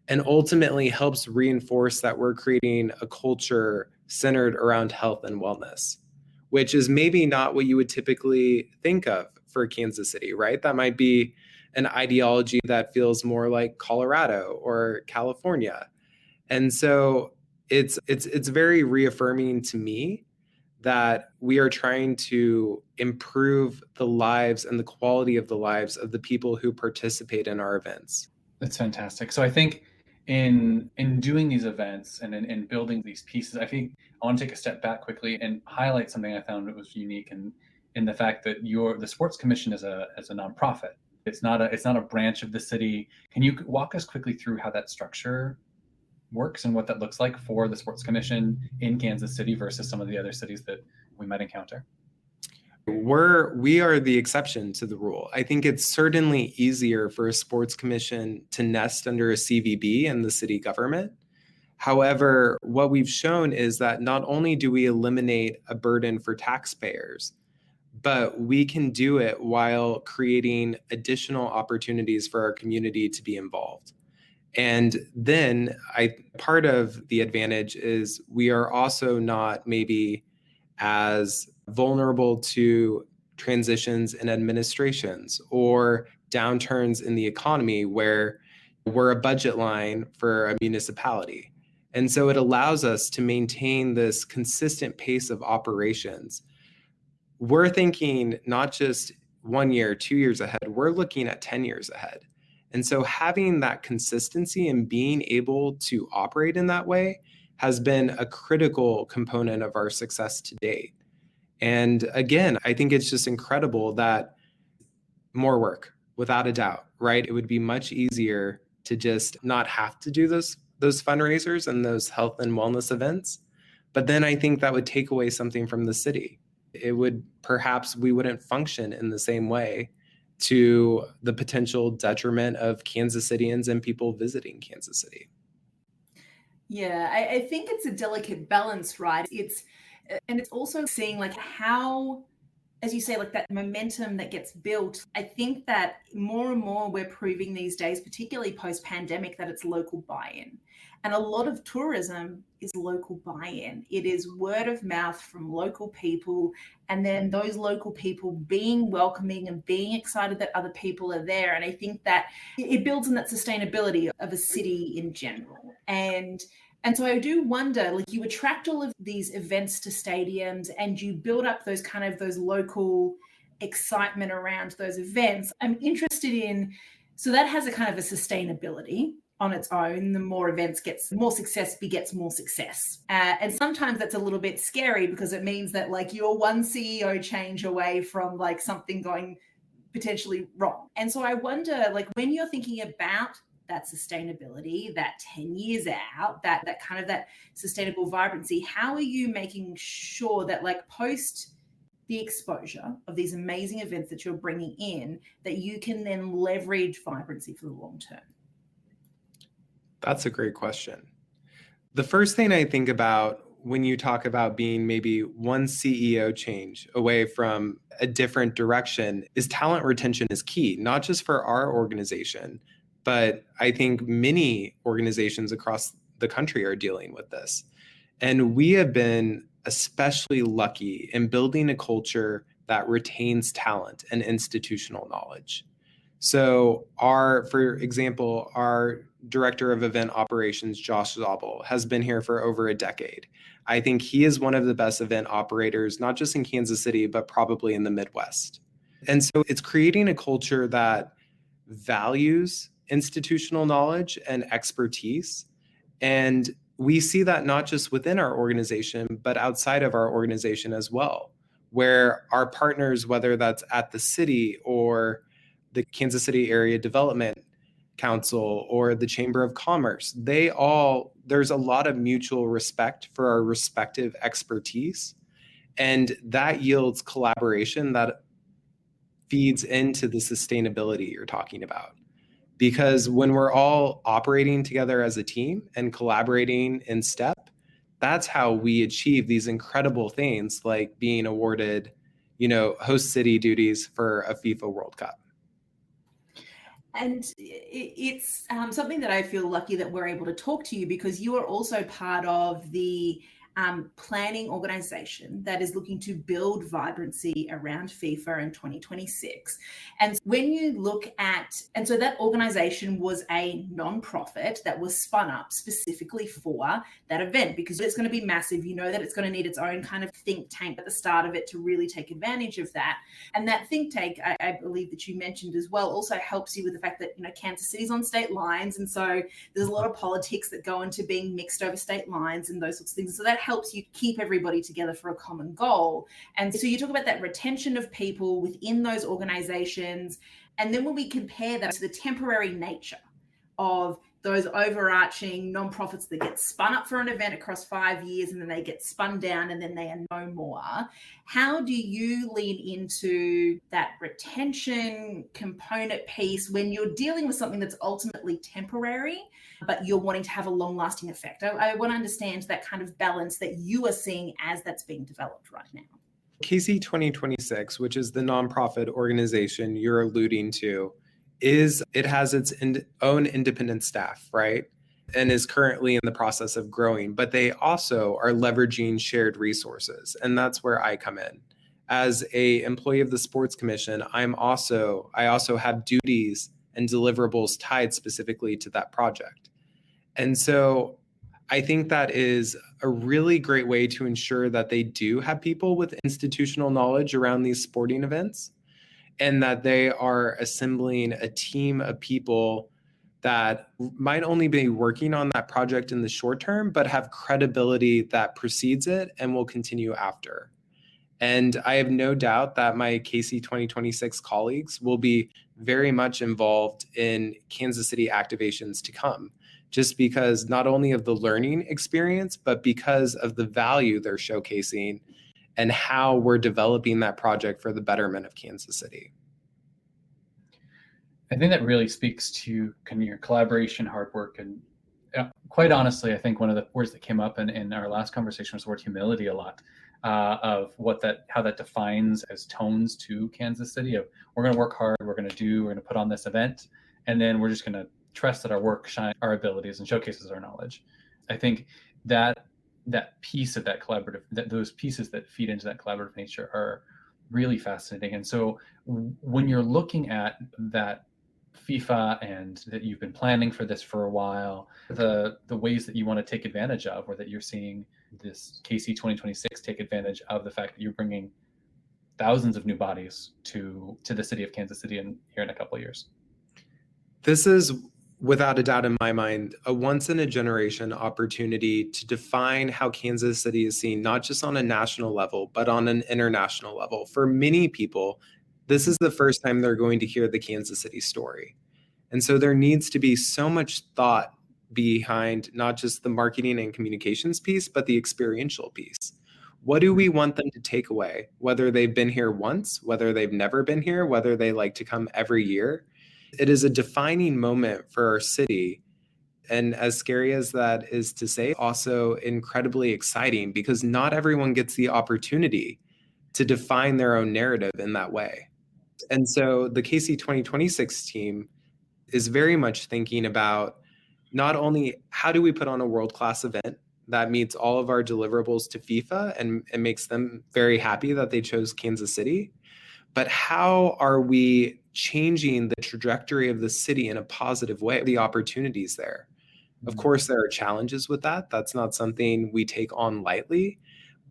and ultimately helps reinforce that we're creating a culture centered around health and wellness, which is maybe not what you would typically think of for Kansas City, right? That might be an ideology that feels more like Colorado or California. And so it's very reaffirming to me that we are trying to improve the lives and the quality of the lives of the people who participate in our events. That's fantastic. So I think in doing these events and in building these pieces, I think I want to take a step back quickly and highlight something I found that was unique in the fact that the Sports Commission is a nonprofit. It's not a branch of the city. Can you walk us quickly through how that structure works and what that looks like for the Sports Commission in Kansas City versus some of the other cities that we might encounter? We are the exception to the rule. I think it's certainly easier for a sports commission to nest under a CVB in the city government. However, what we've shown is that not only do we eliminate a burden for taxpayers, but we can do it while creating additional opportunities for our community to be involved. And then part of the advantage is we are also not maybe as vulnerable to transitions in administrations or downturns in the economy where we're a budget line for a municipality. And so it allows us to maintain this consistent pace of operations. We're thinking not just 1 year, 2 years ahead, we're looking at 10 years ahead. And so having that consistency and being able to operate in that way has been a critical component of our success to date. And again, I think it's just incredible that more work, without a doubt, right? It would be much easier to just not have to do those fundraisers and those health and wellness events. But then I think that would take away something from the city. We wouldn't function in the same way, to the potential detriment of Kansas Cityans and people visiting Kansas City. Yeah, I think it's a delicate balance, right? And it's also seeing like how, as you say, like that momentum that gets built. I think that more and more we're proving these days, particularly post-pandemic, that it's local buy-in. And a lot of tourism is local buy-in. It is word of mouth from local people, and then those local people being welcoming and being excited that other people are there. And I think that it builds on that sustainability of a city in general. And so I do wonder, like, you attract all of these events to stadiums and you build up those local excitement around those events. I'm interested in, so that has a kind of a sustainability on its own. The more events more success begets more success. And sometimes that's a little bit scary because it means that like you're one CEO change away from like something going potentially wrong. And so I wonder, like, when you're thinking about that sustainability, that 10 years out, that kind of that sustainable vibrancy, how are you making sure that like post the exposure of these amazing events that you're bringing in, that you can then leverage vibrancy for the long term? That's a great question. The first thing I think about when you talk about being maybe one CEO change away from a different direction is talent retention is key, not just for our organization, but I think many organizations across the country are dealing with this. And we have been especially lucky in building a culture that retains talent and institutional knowledge. So for example, our director of event operations, Josh Zabel, has been here for over a decade. I think he is one of the best event operators, not just in Kansas City, but probably in the Midwest. And so it's creating a culture that values institutional knowledge and expertise. And we see that not just within our organization, but outside of our organization as well, where our partners, whether that's at the city or the Kansas City Area Development Council or the Chamber of Commerce, there's a lot of mutual respect for our respective expertise. And that yields collaboration that feeds into the sustainability you're talking about. Because when we're all operating together as a team and collaborating in step, that's how we achieve these incredible things like being awarded, host city duties for a FIFA World Cup. And it's something that I feel lucky that we're able to talk to you, because you are also part of the planning organization that is looking to build vibrancy around FIFA in 2026. And when you look at, and so that organization was a non-profit that was spun up specifically for that event, because it's going to be massive. You know that it's going to need its own kind of think tank at the start of it to really take advantage of that. And that think tank, I believe that you mentioned as well, also helps you with the fact that, you know, Kansas City's on state lines. And so there's a lot of politics that go into being mixed over state lines and those sorts of things. So that helps you keep everybody together for a common goal. And so you talk about that retention of people within those organizations. And then when we compare that to the temporary nature of those overarching nonprofits that get spun up for an event across 5 years and then they get spun down and then they are no more, how do you lean into that retention component piece when you're dealing with something that's ultimately temporary, but you're wanting to have a long-lasting effect? I want to understand that kind of balance that you are seeing as that's being developed right now. KC 2026, which is the nonprofit organization you're alluding to, it has its own independent staff, right? And is currently in the process of growing, but they also are leveraging shared resources. And that's where I come in. As a employee of the Sports Commission, I also have duties and deliverables tied specifically to that project. And so I think that is a really great way to ensure that they do have people with institutional knowledge around these sporting events, and that they are assembling a team of people that might only be working on that project in the short term, but have credibility that precedes it and will continue after. And I have no doubt that my KC 2026 colleagues will be very much involved in Kansas City activations to come, just because not only of the learning experience, but because of the value they're showcasing and how we're developing that project for the betterment of Kansas City. I think that really speaks to kind of your collaboration, hard work, and quite honestly, I think one of the words that came up in our last conversation was the word humility a lot, of how that defines as tones to Kansas City of we're going to work hard, we're going to put on this event, and then we're just going to trust that our work shines our abilities and showcases our knowledge. I think that piece of that collaborative, those pieces that feed into that collaborative nature are really fascinating. And so when you're looking at that FIFA and that you've been planning for this for a while, the ways that you want to take advantage of, or that you're seeing this KC 2026 take advantage of the fact that you're bringing thousands of new bodies to the city of Kansas City here in a couple of years. This is, without a doubt in my mind, a once-in-a-generation opportunity to define how Kansas City is seen, not just on a national level, but on an international level. For many people, this is the first time they're going to hear the Kansas City story. And so there needs to be so much thought behind not just the marketing and communications piece, but the experiential piece. What do we want them to take away? Whether they've been here once, whether they've never been here, whether they like to come every year. It is a defining moment for our city. And as scary as that is to say, also incredibly exciting, because not everyone gets the opportunity to define their own narrative in that way. And so the KC 2026 team is very much thinking about not only how do we put on a world-class event that meets all of our deliverables to FIFA and makes them very happy that they chose Kansas City, but how are we changing the trajectory of the city in a positive way, the opportunities there. Of course, there are challenges with that. That's not something we take on lightly,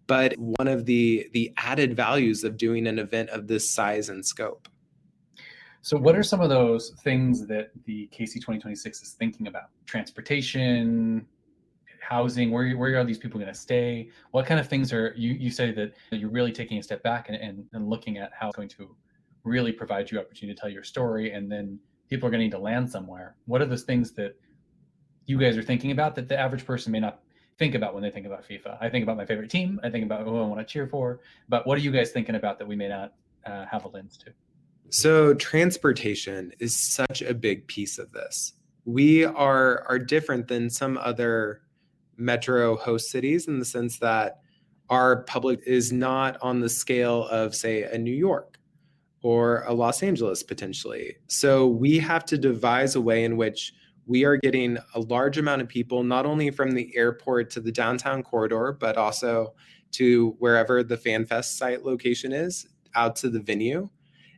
but one of the added values of doing an event of this size and scope. So what are some of those things that the KC 2026 is thinking about? Transportation, housing, where are these people going to stay? What kind of things are you say that you're really taking a step back and looking at how it's going to really provide you opportunity to tell your story, and then people are going to need to land somewhere. What are those things that you guys are thinking about that the average person may not think about when they think about FIFA? I think about my favorite team. I think about who I want to cheer for. But what are you guys thinking about that we may not have a lens to? So transportation is such a big piece of this. We are different than some other metro host cities in the sense that our public is not on the scale of, say, a New York or a Los Angeles potentially. So we have to devise a way in which we are getting a large amount of people, not only from the airport to the downtown corridor, but also to wherever the FanFest site location is, out to the venue,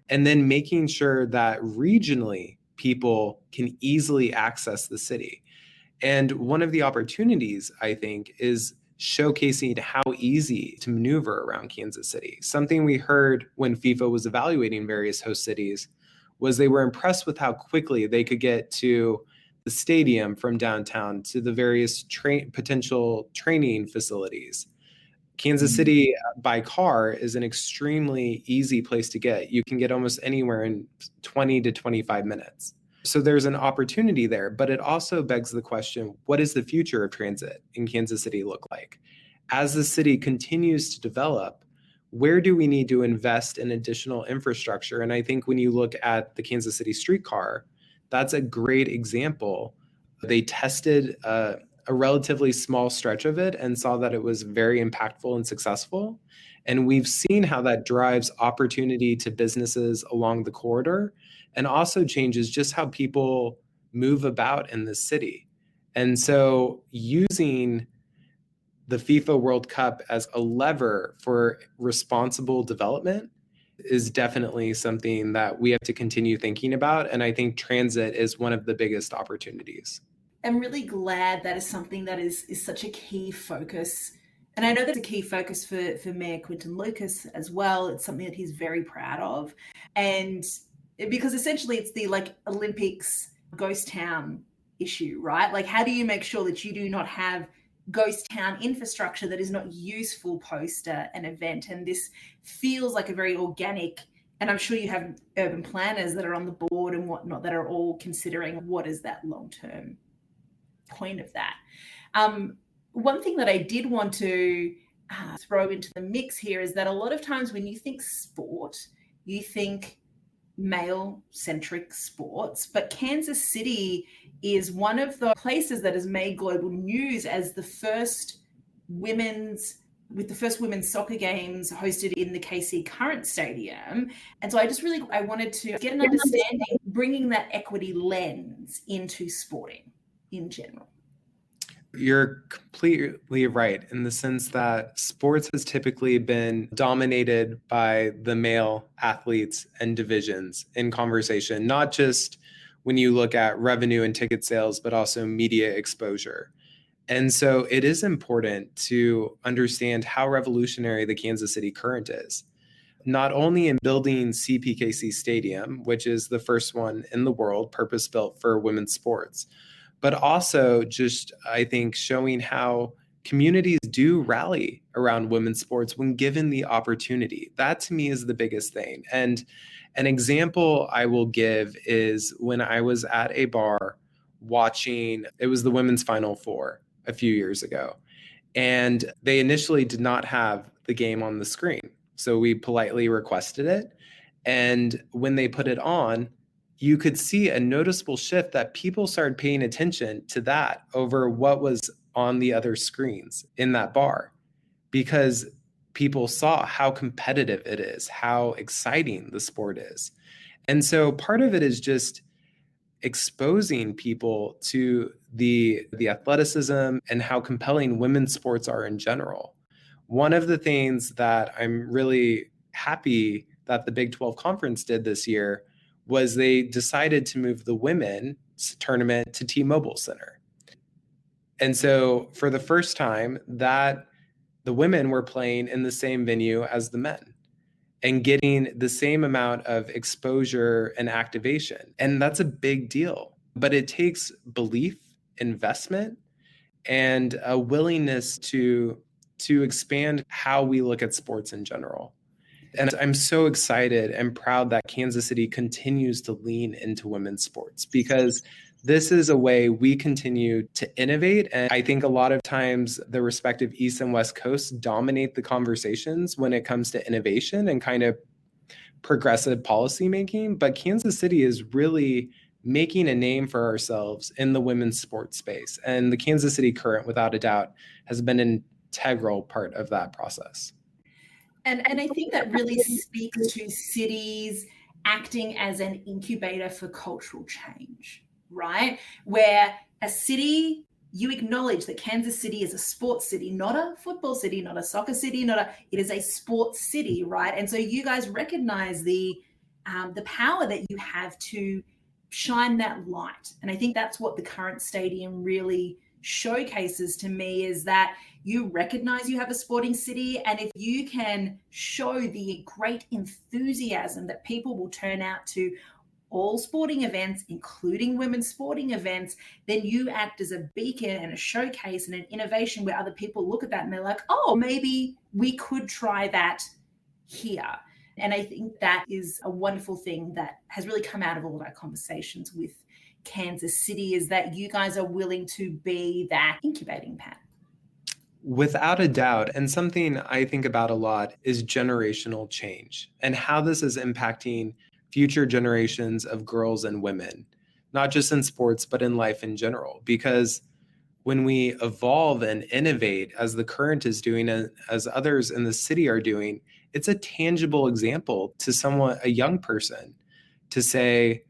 and then making sure that regionally people can easily access the city. And one of the opportunities, I think, is showcasing how easy to maneuver around Kansas City. Something we heard when FIFA was evaluating various host cities was they were impressed with how quickly they could get to the stadium from downtown to the various potential training facilities. Kansas City by car is an extremely easy place to get. You can get almost anywhere in 20 to 25 minutes. So there's an opportunity there, but it also begs the question, what does the future of transit in Kansas City look like? As the city continues to develop, where do we need to invest in additional infrastructure? And I think when you look at the Kansas City streetcar, that's a great example. They tested a relatively small stretch of it and saw that it was very impactful and successful. And we've seen how that drives opportunity to businesses along the corridor and also changes just how people move about in the city. And so using the FIFA World Cup as a lever for responsible development is definitely something that we have to continue thinking about. And I think transit is one of the biggest opportunities. I'm really glad that is something that is such a key focus. And I know that's a key focus for Mayor Quinton Lucas as well. It's something that he's very proud of. And because essentially it's the Olympics ghost town issue, right? Like, how do you make sure that you do not have ghost town infrastructure that is not useful post an event? And this feels like a very organic, and I'm sure you have urban planners that are on the board and whatnot that are all considering what is that long-term point of that. One thing that I did want to throw into the mix here is that a lot of times when you think sport, you think male-centric sports, but Kansas City is one of the places that has made global news as the first women's soccer games hosted in the KC Current Stadium. And so I wanted to get an understanding, bringing that equity lens into sporting in general. You're completely right in the sense that sports has typically been dominated by the male athletes and divisions in conversation, not just when you look at revenue and ticket sales, but also media exposure. And so it is important to understand how revolutionary the Kansas City Current is, not only in building CPKC Stadium, which is the first one in the world purpose-built for women's sports, but also just, I think, showing how communities do rally around women's sports when given the opportunity. That to me is the biggest thing. And an example I will give is when I was at a bar watching, it was the women's Final Four a few years ago. And they initially did not have the game on the screen. So we politely requested it. And when they put it on, you could see a noticeable shift that people started paying attention to that over what was on the other screens in that bar, because people saw how competitive it is, how exciting the sport is. And so part of it is just exposing people to the athleticism and how compelling women's sports are in general. One of the things that I'm really happy that the Big 12 Conference did this year was they decided to move the women's tournament to T-Mobile Center. And so for the first time, that the women were playing in the same venue as the men and getting the same amount of exposure and activation. And that's a big deal. But it takes belief, investment, and a willingness to expand how we look at sports in general. And I'm so excited and proud that Kansas City continues to lean into women's sports, because this is a way we continue to innovate. And I think a lot of times the respective East and West Coasts dominate the conversations when it comes to innovation and kind of progressive policymaking. But Kansas City is really making a name for ourselves in the women's sports space. And the Kansas City Current, without a doubt, has been an integral part of that process. And I think that really speaks to cities acting as an incubator for cultural change, right? Where a city, you acknowledge that Kansas City is a sports city, not a football city, not a soccer city, it is a sports city, right? And so you guys recognize the power that you have to shine that light. And I think that's what the current stadium really showcases to me, is that you recognize you have a sporting city, and if you can show the great enthusiasm that people will turn out to all sporting events, including women's sporting events, then you act as a beacon and a showcase and an innovation where other people look at that and they're like, oh, maybe we could try that here. And I think that is a wonderful thing that has really come out of all of our conversations with Kansas City, is that you guys are willing to be that incubating pad. Without a doubt. And something I think about a lot is generational change and how this is impacting future generations of girls and women, not just in sports, but in life in general. Because when we evolve and innovate, as the current is doing, and as others in the city are doing, it's a tangible example to someone, a young person, to say,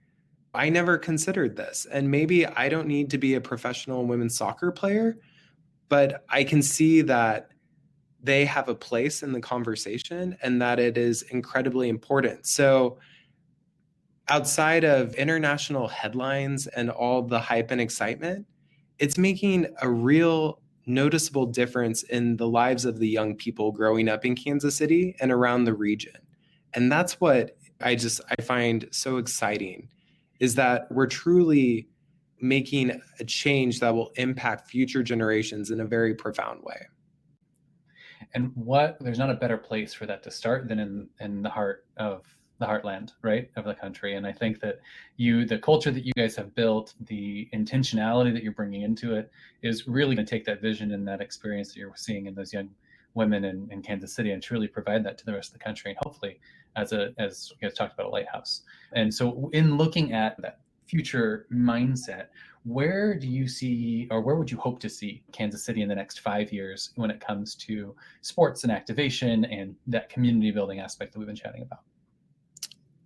I never considered this. And maybe I don't need to be a professional women's soccer player, but I can see that they have a place in the conversation and that it is incredibly important. So outside of international headlines and all the hype and excitement, it's making a real noticeable difference in the lives of the young people growing up in Kansas City and around the region. And that's what I find so exciting, is that we're truly making a change that will impact future generations in a very profound way. And there's not a better place for that to start than in the heart of the heartland, right, of the country. And I think that the culture that you guys have built, the intentionality that you're bringing into it, is really going to take that vision and that experience that you're seeing in those young women in Kansas City and truly provide that to the rest of the country, and hopefully as you guys talked about, a lighthouse. And so in looking at that future mindset, where do you see, or where would you hope to see Kansas City in the next 5 years when it comes to sports and activation and that community building aspect that we've been chatting about?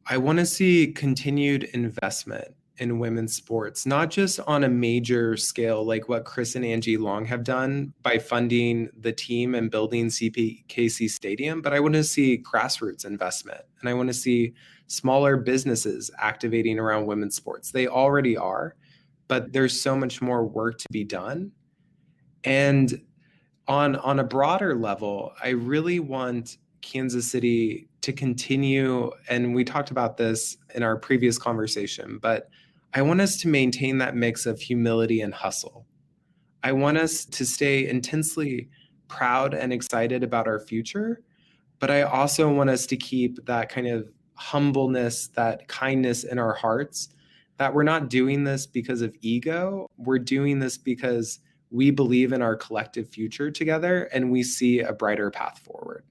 I want to see continued investment in women's sports, not just on a major scale like what Chris and Angie Long have done by funding the team and building CPKC Stadium, but I want to see grassroots investment, and I want to see smaller businesses activating around women's sports. They already are, but there's so much more work to be done. And on a broader level, I really want Kansas City to continue, and we talked about this in our previous conversation, but I want us to maintain that mix of humility and hustle. I want us to stay intensely proud and excited about our future, but I also want us to keep that kind of humbleness, that kindness in our hearts, that we're not doing this because of ego. We're doing this because we believe in our collective future together and we see a brighter path forward.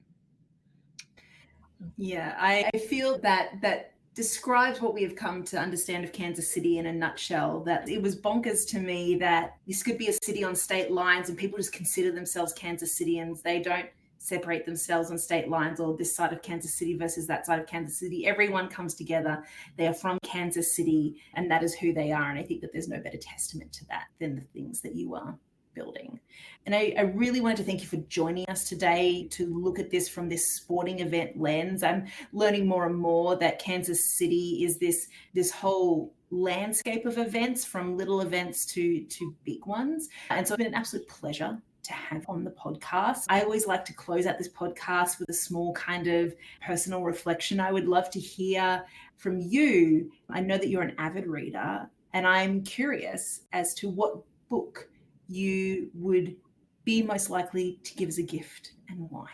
Yeah, I feel that describes what we have come to understand of Kansas City in a nutshell. That it was bonkers to me that this could be a city on state lines and people just consider themselves Kansas Cityans. They don't separate themselves on state lines, or this side of Kansas City versus that side of Kansas City. Everyone comes together. They are from Kansas City, and that is who they are. And I think that there's no better testament to that than the things that you are building. And I really wanted to thank you for joining us today to look at this from this sporting event lens. I'm learning more and more that Kansas City is this whole landscape of events, from little events to big ones. And so it's been an absolute pleasure to have on the podcast. I always like to close out this podcast with a small kind of personal reflection. I would love to hear from you. I know that you're an avid reader, and I'm curious as to what book you would be most likely to give as a gift and why.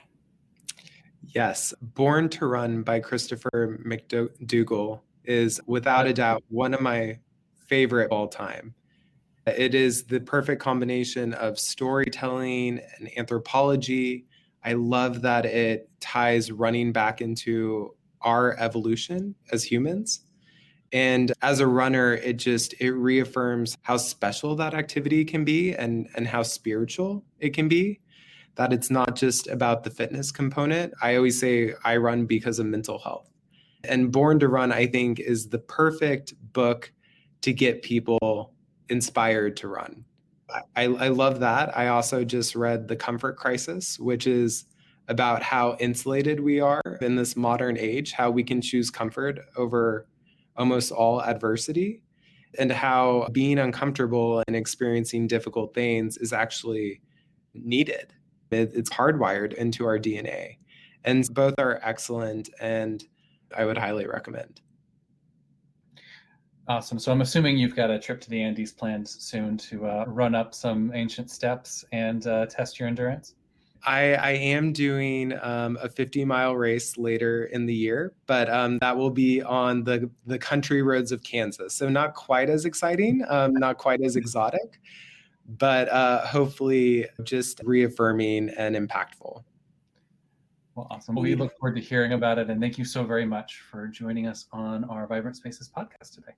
Yes, Born to Run by Christopher McDougall is without a doubt one of my favorite of all time. It is the perfect combination of storytelling and anthropology. I love that it ties running back into our evolution as humans. And as a runner, it reaffirms how special that activity can be and how spiritual it can be, that it's not just about the fitness component. I always say I run because of mental health. And Born to Run, I think, is the perfect book to get people inspired to run. I love that. I also just read The Comfort Crisis, which is about how insulated we are in this modern age, how we can choose comfort over almost all adversity, and how being uncomfortable and experiencing difficult things is actually needed. It's hardwired into our DNA. And both are excellent, and I would highly recommend. Awesome. So I'm assuming you've got a trip to the Andes planned soon to run up some ancient steps and test your endurance. I am doing a 50-mile race later in the year, but that will be on the country roads of Kansas. So not quite as exciting, not quite as exotic, but hopefully just reaffirming and impactful. Well, awesome. Well, we look forward to hearing about it. And thank you so very much for joining us on our Vibrant Spaces podcast today.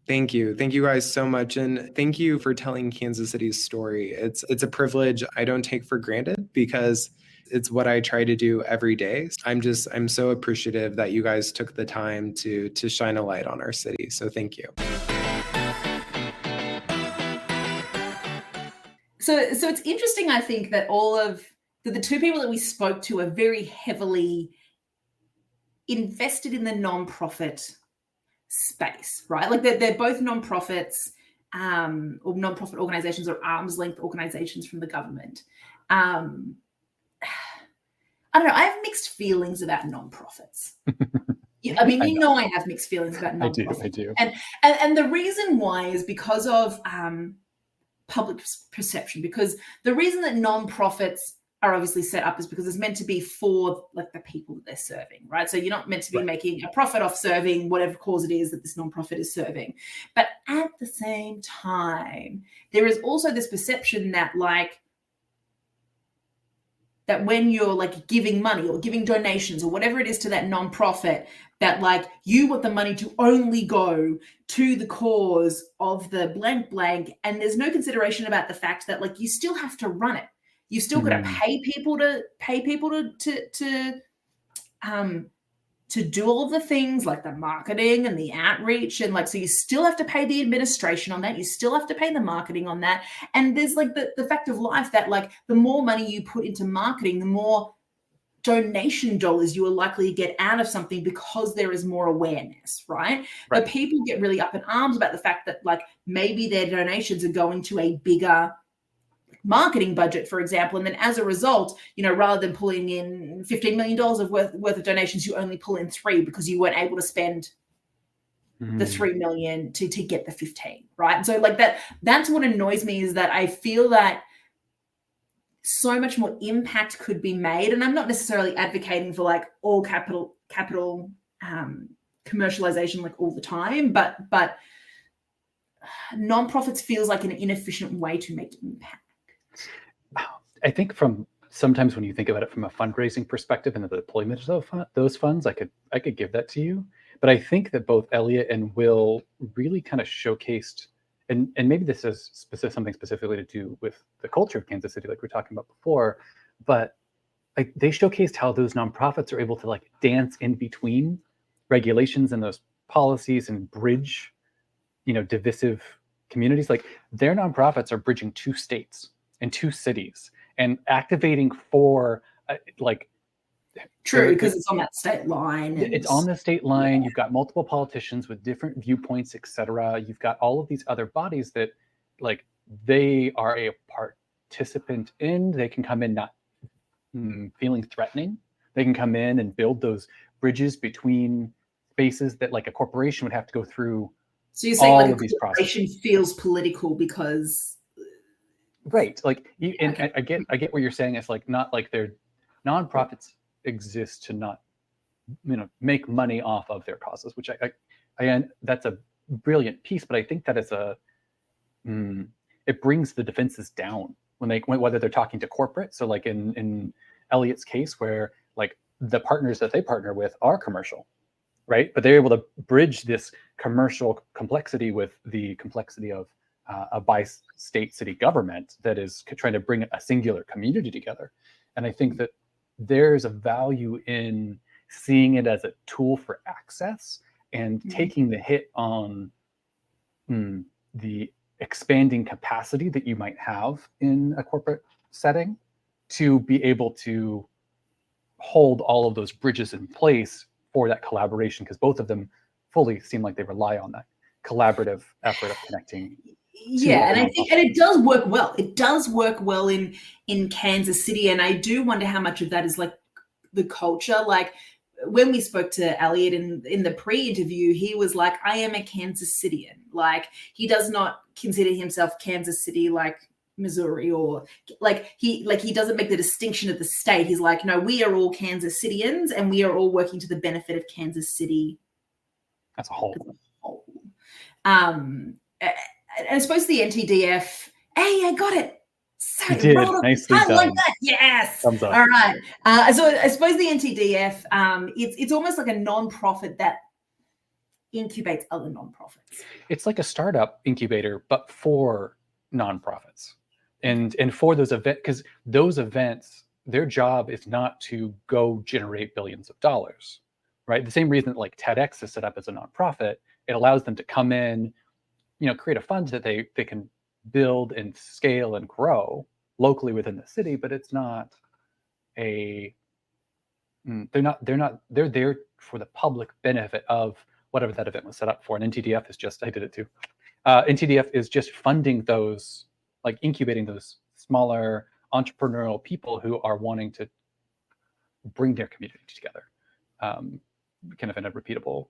Thank you. Thank you guys so much. And thank you for telling Kansas City's story. It's a privilege I don't take for granted because it's what I try to do every day. I'm so appreciative that you guys took the time to shine a light on our city. So thank you. So it's interesting, I think, that the two people that we spoke to are very heavily invested in the nonprofit space, right? Like they're both nonprofits or nonprofit organizations or arm's length organizations from the government. I don't know. I have mixed feelings about nonprofits. I mean, I have mixed feelings about nonprofits. I do. And the reason why is because of public perception. Because the reason that nonprofits are obviously set up is because it's meant to be for like the people that they're serving, right? So you're not meant to be making a profit off serving whatever cause it is that this nonprofit is serving. But at the same time, there is also this perception that that when you're like giving money or giving donations or whatever it is to that nonprofit, that like you want the money to only go to the cause of the blank blank, and there's no consideration about the fact that like you still have to run it. You still got to pay people to do all of the things like the marketing and the outreach, and like so you still have to pay the administration on that. You still have to pay the marketing on that. And there's like the fact of life that like the more money you put into marketing, the more donation dollars you are likely to get out of something because there is more awareness, right? But people get really up in arms about the fact that like maybe their donations are going to a bigger marketing budget, for example, and then as a result, rather than pulling in $15 million worth of donations, you only pull in $3 million because you weren't able to spend the $3 million to get the 15, right? And so like that's what annoys me, is that I feel that so much more impact could be made. And I'm not necessarily advocating for like all capital commercialization like all the time, but nonprofits feels like an inefficient way to make impact. I think from sometimes when you think about it from a fundraising perspective and the deployment of those funds, I could give that to you. But I think that both Elliott and Will really kind of showcased, and maybe this is something specifically to do with the culture of Kansas City, like we were talking about before, but like they showcased how those nonprofits are able to like dance in between regulations and those policies and bridge, divisive communities. Like their nonprofits are bridging 2 states and 2 cities and activating for True, because it's on that state line. It's on the state line. You've got multiple politicians with different viewpoints, etc. You've got all of these other bodies that like they are a participant in. They can come in not feeling threatening. They can come in and build those bridges between spaces that like a corporation would have to go through. So you're saying like a corporation feels political because right, like I get what you're saying. It's like not like they're nonprofits exist to not make money off of their causes, which I that's a brilliant piece, but I think that is it brings the defenses down whether they're talking to corporate. So like in Elliott's case, where like the partners that they partner with are commercial, right? But they're able to bridge this commercial complexity with the complexity of a bi-state city government that is trying to bring a singular community together. And I think that there's a value in seeing it as a tool for access and taking the hit on the expanding capacity that you might have in a corporate setting to be able to hold all of those bridges in place for that collaboration, because both of them fully seem like they rely on that collaborative effort of connecting. Yeah, and I think, and it does work well. It does work well in Kansas City, and I do wonder how much of that is like the culture. Like when we spoke to Elliott in the pre-interview, he was like, "I am a Kansas Cityan." Like he does not consider himself Kansas City, like Missouri, or he doesn't make the distinction of the state. He's like, "No, we are all Kansas Cityans, and we are all working to the benefit of Kansas City as a whole." And I suppose the NTDF. Hey, I got it. So you did. Nicely done. Like that. Yes. Thumbs up. All right. So I suppose the NTDF, it's almost like a nonprofit that incubates other nonprofits. It's like a startup incubator, but for nonprofits, and for those events, because those events, their job is not to go generate billions of dollars, right? The same reason that like TEDx is set up as a nonprofit, it allows them to come in, create a fund that they can build and scale and grow locally within the city, but it's not they're there for the public benefit of whatever that event was set up for. And NTDF is just, I did it too. NTDF is just funding those, like incubating those smaller entrepreneurial people who are wanting to bring their community together, kind of in a repeatable,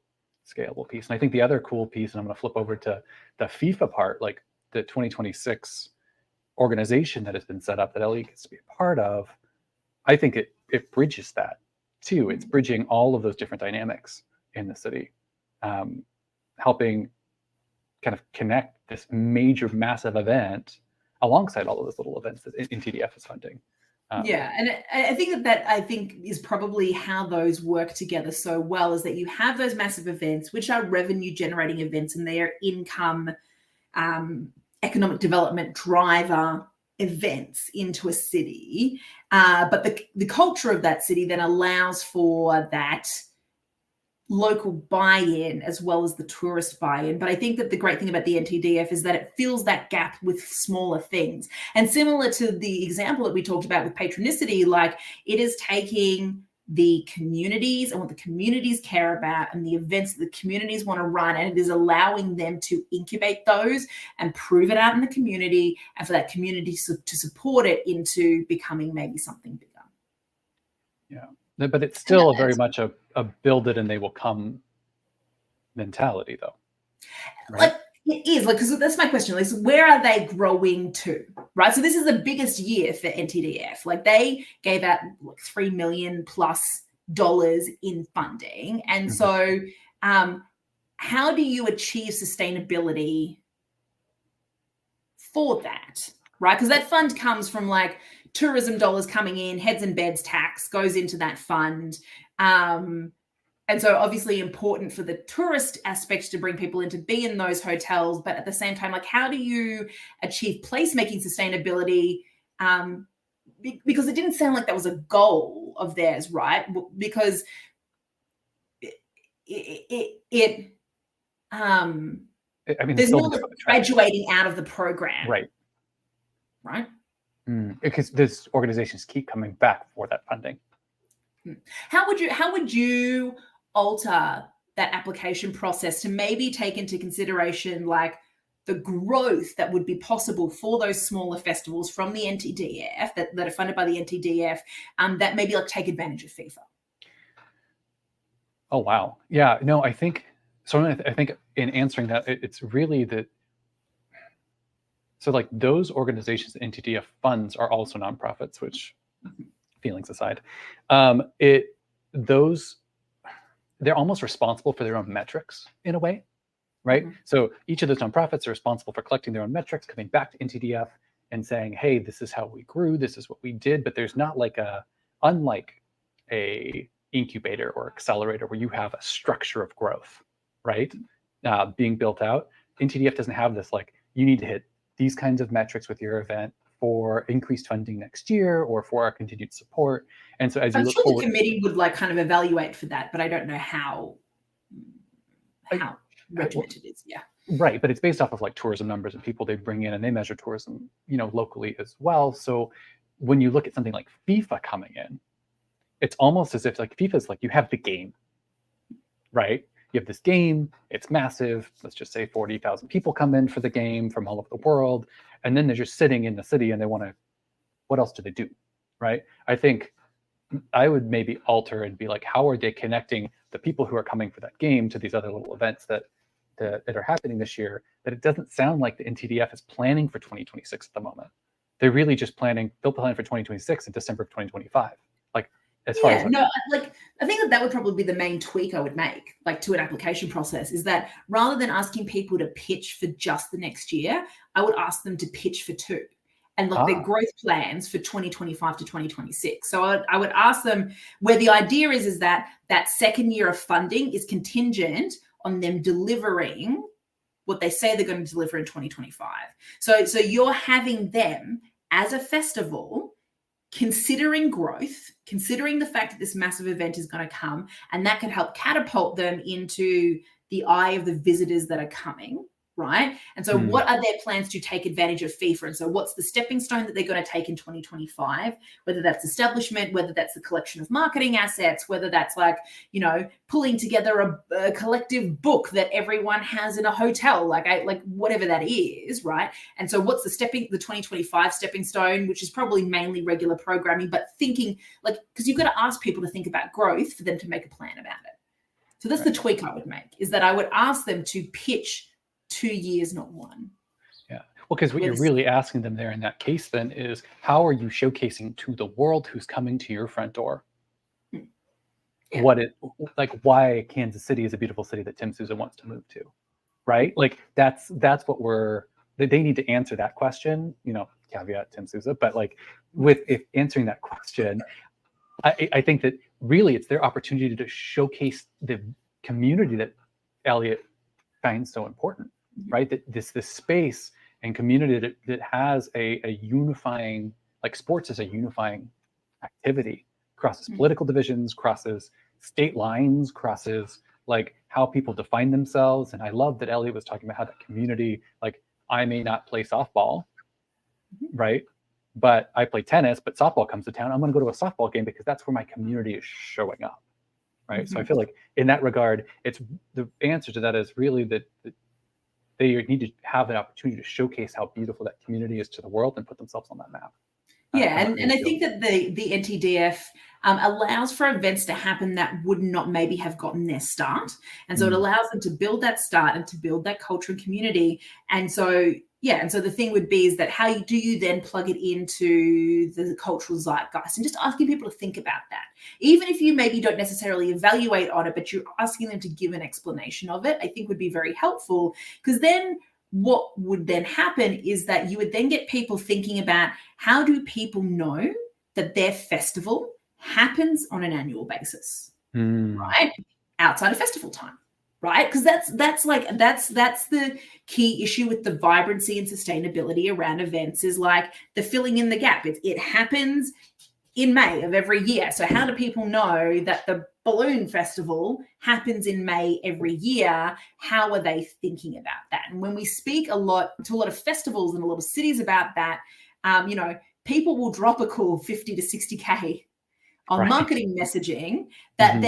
scalable piece. And I think the other cool piece, and I'm going to flip over to the FIFA part, like the 2026 organization that has been set up that Elliott gets to be a part of, I think it bridges that too. It's bridging all of those different dynamics in the city, helping kind of connect this major, massive event alongside all of those little events that NTDF is funding. Yeah, and I think that I think is probably how those work together so well, is that you have those massive events, which are revenue generating events, and they are income, economic development driver events into a city. But the culture of that city then allows for that local buy-in as well as the tourist buy-in. But I think that the great thing about the NTDF is that it fills that gap with smaller things. And similar to the example that we talked about with patronicity, like it is taking the communities and what the communities care about and the events that the communities want to run, and it is allowing them to incubate those and prove it out in the community, and for that community to support it into becoming maybe something bigger. Yeah, but it's still very much a build it and they will come mentality, though. Right? Like it is, like, because that's my question, like, where are they growing to, right? So this is the biggest year for NTDF. Like they gave out like $3 million plus in funding, and so how do you achieve sustainability for that, right? Because that fund comes from like tourism dollars coming in, heads and beds tax goes into that fund. And so obviously important for the tourist aspect to bring people in to be in those hotels. But at the same time, like how do you achieve placemaking sustainability? Because it didn't sound like that was a goal of theirs, right? Because I mean, there's no graduating out of the program. Right. Right. Because these organizations keep coming back for that funding. How would you alter that application process to maybe take into consideration like the growth that would be possible for those smaller festivals from the NTDF that are funded by the NTDF, that maybe like take advantage of FIFA? Oh, wow. Yeah, no, I think in answering that, it's really that. So like those organizations, NTDF funds, are also nonprofits, which, feelings aside, they're almost responsible for their own metrics in a way, right? So each of those nonprofits are responsible for collecting their own metrics, coming back to NTDF and saying, hey, this is how we grew, this is what we did. But there's not like unlike a incubator or accelerator where you have a structure of growth, right? Being built out. NTDF doesn't have this, like, you need to hit these kinds of metrics with your event for increased funding next year or for our continued support. And so as you look forward, the committee would like kind of evaluate for that, but I don't know how regimented it is. Yeah. Right, but it's based off of like tourism numbers and people they bring in, and they measure tourism, locally as well. So when you look at something like FIFA coming in, it's almost as if like FIFA is like you have the game, right? You have this game, it's massive. Let's just say 40,000 people come in for the game from all over the world, and then they're just sitting in the city and they want to. What else do they do, right? I think I would maybe alter and be like, how are they connecting the people who are coming for that game to these other little events that are happening this year? That it doesn't sound like the NTDF is planning for 2026 at the moment. They're really just planning. They'll plan for 2026 in December of 2025. Like as far as I think that would probably be the main tweak I would make, like to an application process, is that rather than asking people to pitch for just the next year, I would ask them to pitch for 2. And look, their growth plans for 2025 to 2026. So I would ask them where the idea is that second year of funding is contingent on them delivering what they say they're going to deliver in 2025. So you're having them as a festival considering growth, considering the fact that this massive event is going to come, and that can help catapult them into the eye of the visitors that are coming. Right. And so what are their plans to take advantage of FIFA? And so what's the stepping stone that they're going to take in 2025, whether that's establishment, whether that's the collection of marketing assets, whether that's like, pulling together a collective book that everyone has in a hotel, like whatever that is. Right. And so what's the 2025 stepping stone, which is probably mainly regular programming, but thinking because you've got to ask people to think about growth for them to make a plan about it. So that's the tweak I would make, is that I would ask them to pitch 2 years, not 1. Yeah. Well, because what you're really asking them there in that case then is, how are you showcasing to the world who's coming to your front door why Kansas City is a beautiful city that Tim Souza wants to move to, right? Like that's what they need to answer that question, caveat Tim Souza, but if answering that question, I think that really it's their opportunity to showcase the community that Elliott finds so important. Right, that this space and community that has a unifying, like sports is a unifying activity, crosses political divisions, crosses state lines, crosses like how people define themselves. And I love that Elliott was talking about how that community, like I may not play softball, right, but I play tennis, but softball comes to town. I'm going to go to a softball game because that's where my community is showing up, right? So I feel like in that regard, it's the answer to that is really that they need to have an opportunity to showcase how beautiful that community is to the world and put themselves on that map. Yeah, and I think that the NTDF allows for events to happen that would not maybe have gotten their start. And so it allows them to build that start and to build that culture and community. And so the thing would be is that how do you then plug it into the cultural zeitgeist, and just asking people to think about that. Even if you maybe don't necessarily evaluate on it, but you're asking them to give an explanation of it, I think would be very helpful, because then what would then happen is that you would then get people thinking about, how do people know that their festival happens on an annual basis, right? Outside of festival time. Right, because that's the key issue with the vibrancy and sustainability around events, is like the filling in the gap. It happens in May of every year. So how do people know that the balloon festival happens in May every year? How are they thinking about that? And when we speak to a lot of festivals and a lot of cities about that, people will drop a cool 50 to 60K on marketing messaging that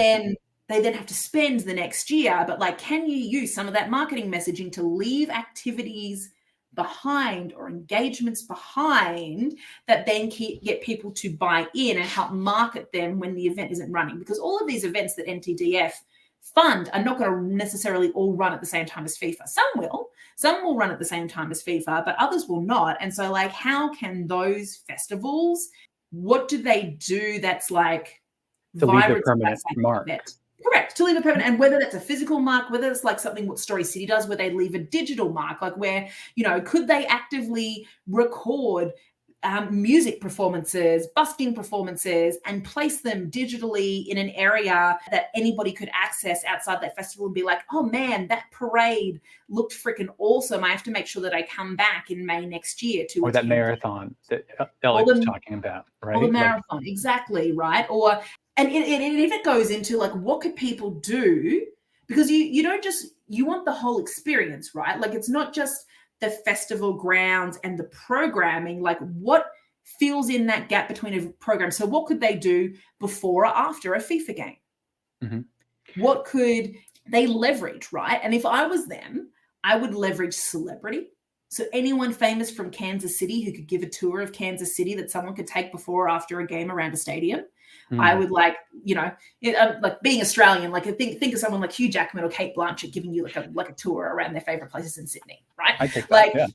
they then have to spend the next year. But can you use some of that marketing messaging to leave activities behind or engagements behind that then get people to buy in and help market them when the event isn't running? Because all of these events that NTDF fund are not going to necessarily all run at the same time as FIFA. Some will run at the same time as FIFA, but others will not. And so how can those festivals, what do they do that's to leave a permanent mark? Event? Correct, to leave a permanent, and whether that's a physical mark, whether it's something what Story City does where they leave a digital mark, where, could they actively record music performances, busking performances, and place them digitally in an area that anybody could access outside that festival and be like, oh man, that parade looked freaking awesome. I have to make sure that I come back in May next year to that marathon that Elliott was talking about, right? Or the marathon, exactly, right? And if it goes into what could people do, because you don't just you want the whole experience, right? Like, it's not just the festival grounds and the programming, like what fills in that gap between a program. So what could they do before or after a FIFA game? Mm-hmm. What could they leverage, right? And if I was them, I would leverage celebrity. So anyone famous from Kansas City who could give a tour of Kansas City that someone could take before or after a game around a stadium. I would like, like being Australian, like think of someone like Hugh Jackman or Kate Blanchett giving you like a tour around their favorite places in Sydney, right? I take that, like, yeah.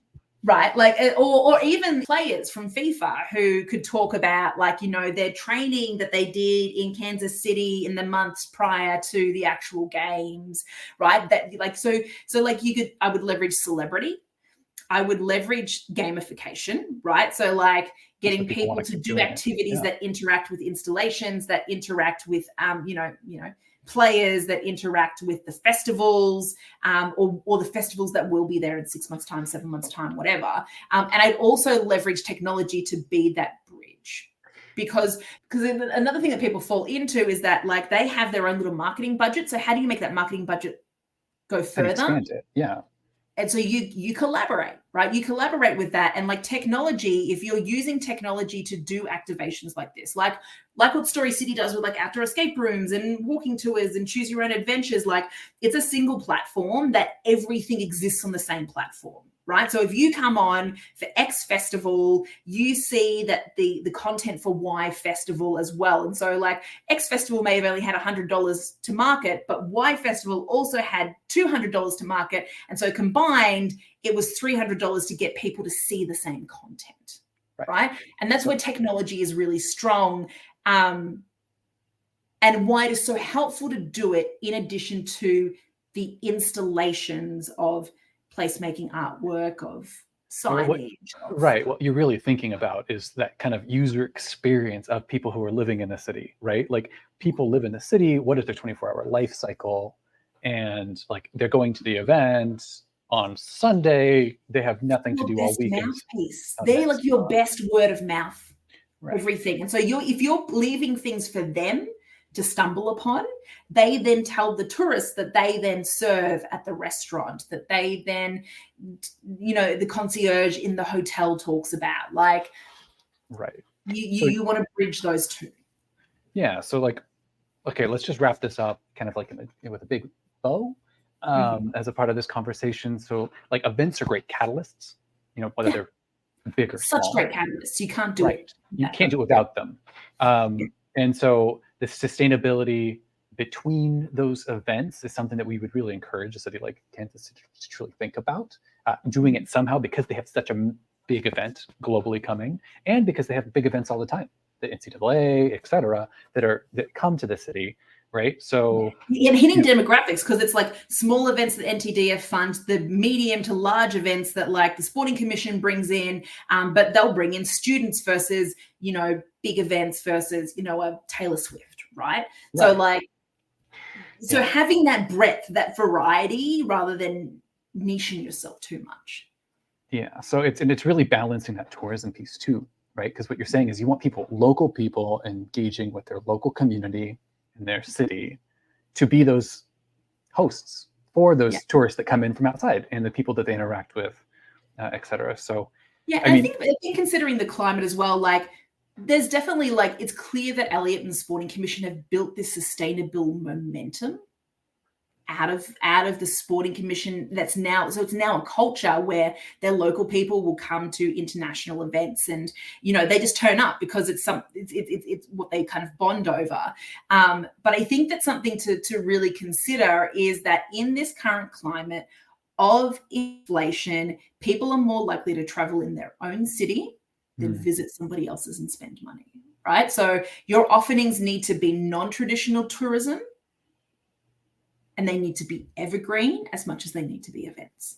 Right, like, or even players from FIFA who could talk about, like, their training that they did in Kansas City in the months prior to the actual games, right? That like so like I would leverage celebrity. I would leverage gamification, right? So like getting people to do activities that interact with installations, that interact with, players, that interact with the festivals, or the festivals that will be there in 6 months' time, 7 months' time, whatever. And I'd also leverage technology to be that bridge. Because another thing that people fall into is that, like, they have their own little marketing budget. So how do you make that marketing budget go further? And expand it, yeah. And so you collaborate, right? You collaborate with that. And like technology, if you're using technology to do activations like this, like what Story City does with like outdoor escape rooms and walking tours and choose your own adventures, like it's a single platform that everything exists on the same platform, right? So if you come on for X festival, you see that the content for Y festival as well. And so like X festival may have only had $100 to market, but Y festival also had $200 to market. And so combined, it was $300 to get people to see the same content, right? And that's where technology is really strong. And why it is so helpful to do it in addition to the installations of placemaking artwork, of signage. Right. What you're really thinking about is that kind of user experience of people who are living in the city, right? Like people live in the city. What is their 24-hour life cycle? And like they're going to the event on Sunday. They have nothing to do all weekend. Mouthpiece. They're like your best word of mouth. Right. Everything. And so if you're leaving things for them to stumble upon, they then tell the tourists that they then serve at the restaurant, that they then, the concierge in the hotel talks about. Like, right. You want to bridge those two. Yeah. So like, okay, let's just wrap this up kind of like with a big bow as a part of this conversation. So like events are great catalysts, whether they're big or small. Such great catalysts. You can't do it. You can't do it without them. And so the sustainability between those events is something that we would really encourage a city like Kansas City to truly think about, doing it somehow because they have such a big event globally coming, and because they have big events all the time, the NCAA, et cetera, that come to the city. Right. So hitting demographics, because it's like small events that NTDF funds, the medium to large events that like the Sporting Commission brings in, but they'll bring in students versus, big events versus, a Taylor Swift. Right. So so having that breadth, that variety, rather than niching yourself too much. Yeah. So it's really balancing that tourism piece too. Right. Because what you're saying is you want local people engaging with their local community in their city to be those hosts for those tourists that come in from outside and the people that they interact with, et cetera. So, I think considering the climate as well, like there's definitely like, it's clear that Elliott and the Sporting Commission have built this sustainable momentum out of the Sporting Commission it's now a culture where their local people will come to international events and they just turn up because it's what they kind of bond over. But I think that something to really consider is that in this current climate of inflation, people are more likely to travel in their own city than visit somebody else's and spend money, right? So your offerings need to be non-traditional tourism, and they need to be evergreen as much as they need to be events.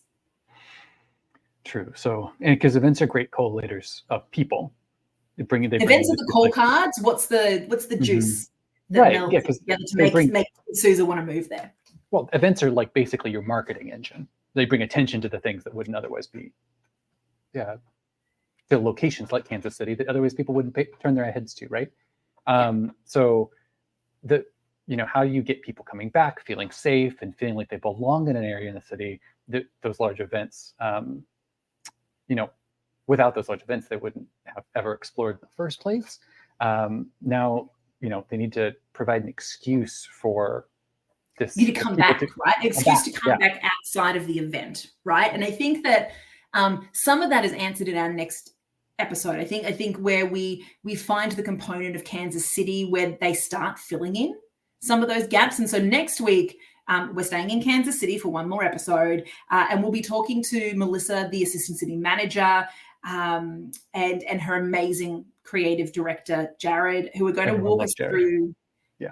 True. So, and because events are great collators of people, events are the call cards. What's the juice? Right. Yeah, because make Sousa want to move there. Well, events are like basically your marketing engine. They bring attention to the things that wouldn't otherwise be, to locations like Kansas City that otherwise people wouldn't turn their heads to. Right. So how you get people coming back, feeling safe and feeling like they belong in an area in the city. Those large events, without those large events, they wouldn't have ever explored in the first place. Now, they need to provide an excuse for this. You to come back, right? An excuse to come back outside of the event, right? And I think that some of that is answered in our next episode. I think where we find the component of Kansas City where they start filling in some of those gaps. And so next week, we're staying in Kansas City for one more episode, and we'll be talking to Melissa, the assistant city manager, and her amazing creative director, Jared, who are going to walk us through. Yeah.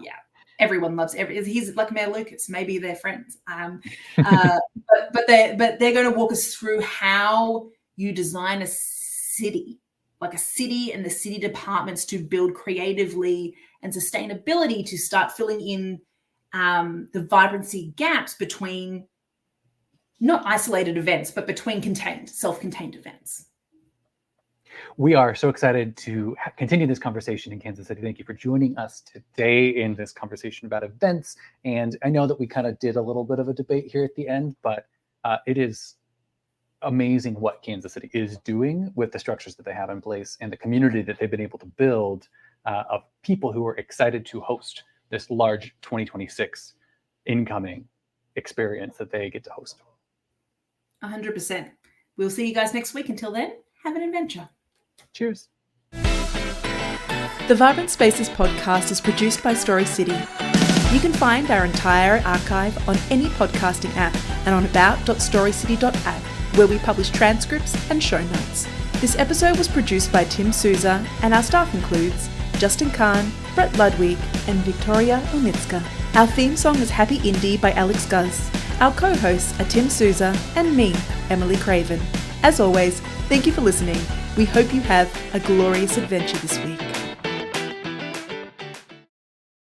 Everyone loves he's like Mayor Lucas. Maybe they're friends. But they're going to walk us through how you design a city, like a city and the city departments to build creatively and sustainability to start filling in the vibrancy gaps between not isolated events, but between self-contained events. We are so excited to continue this conversation in Kansas City. Thank you for joining us today in this conversation about events. And I know that we kind of did a little bit of a debate here at the end, but it is amazing what Kansas City is doing with the structures that they have in place and the community that they've been able to build of people who are excited to host this large 2026 incoming experience that they get to host. 100%. We'll see you guys next week. Until then, have an adventure. Cheers. The Vibrant Spaces podcast is produced by Story City. You can find our entire archive on any podcasting app and on about.storycity.app, where we publish transcripts and show notes. This episode was produced by Tim Souza, and our staff includes Justin Kahn, Brett Ludwig, and Victoria Onitska. Our theme song is Happy Indie by Alex Guz. Our co-hosts are Tim Souza and me, Emily Craven. As always, thank you for listening. We hope you have a glorious adventure this week.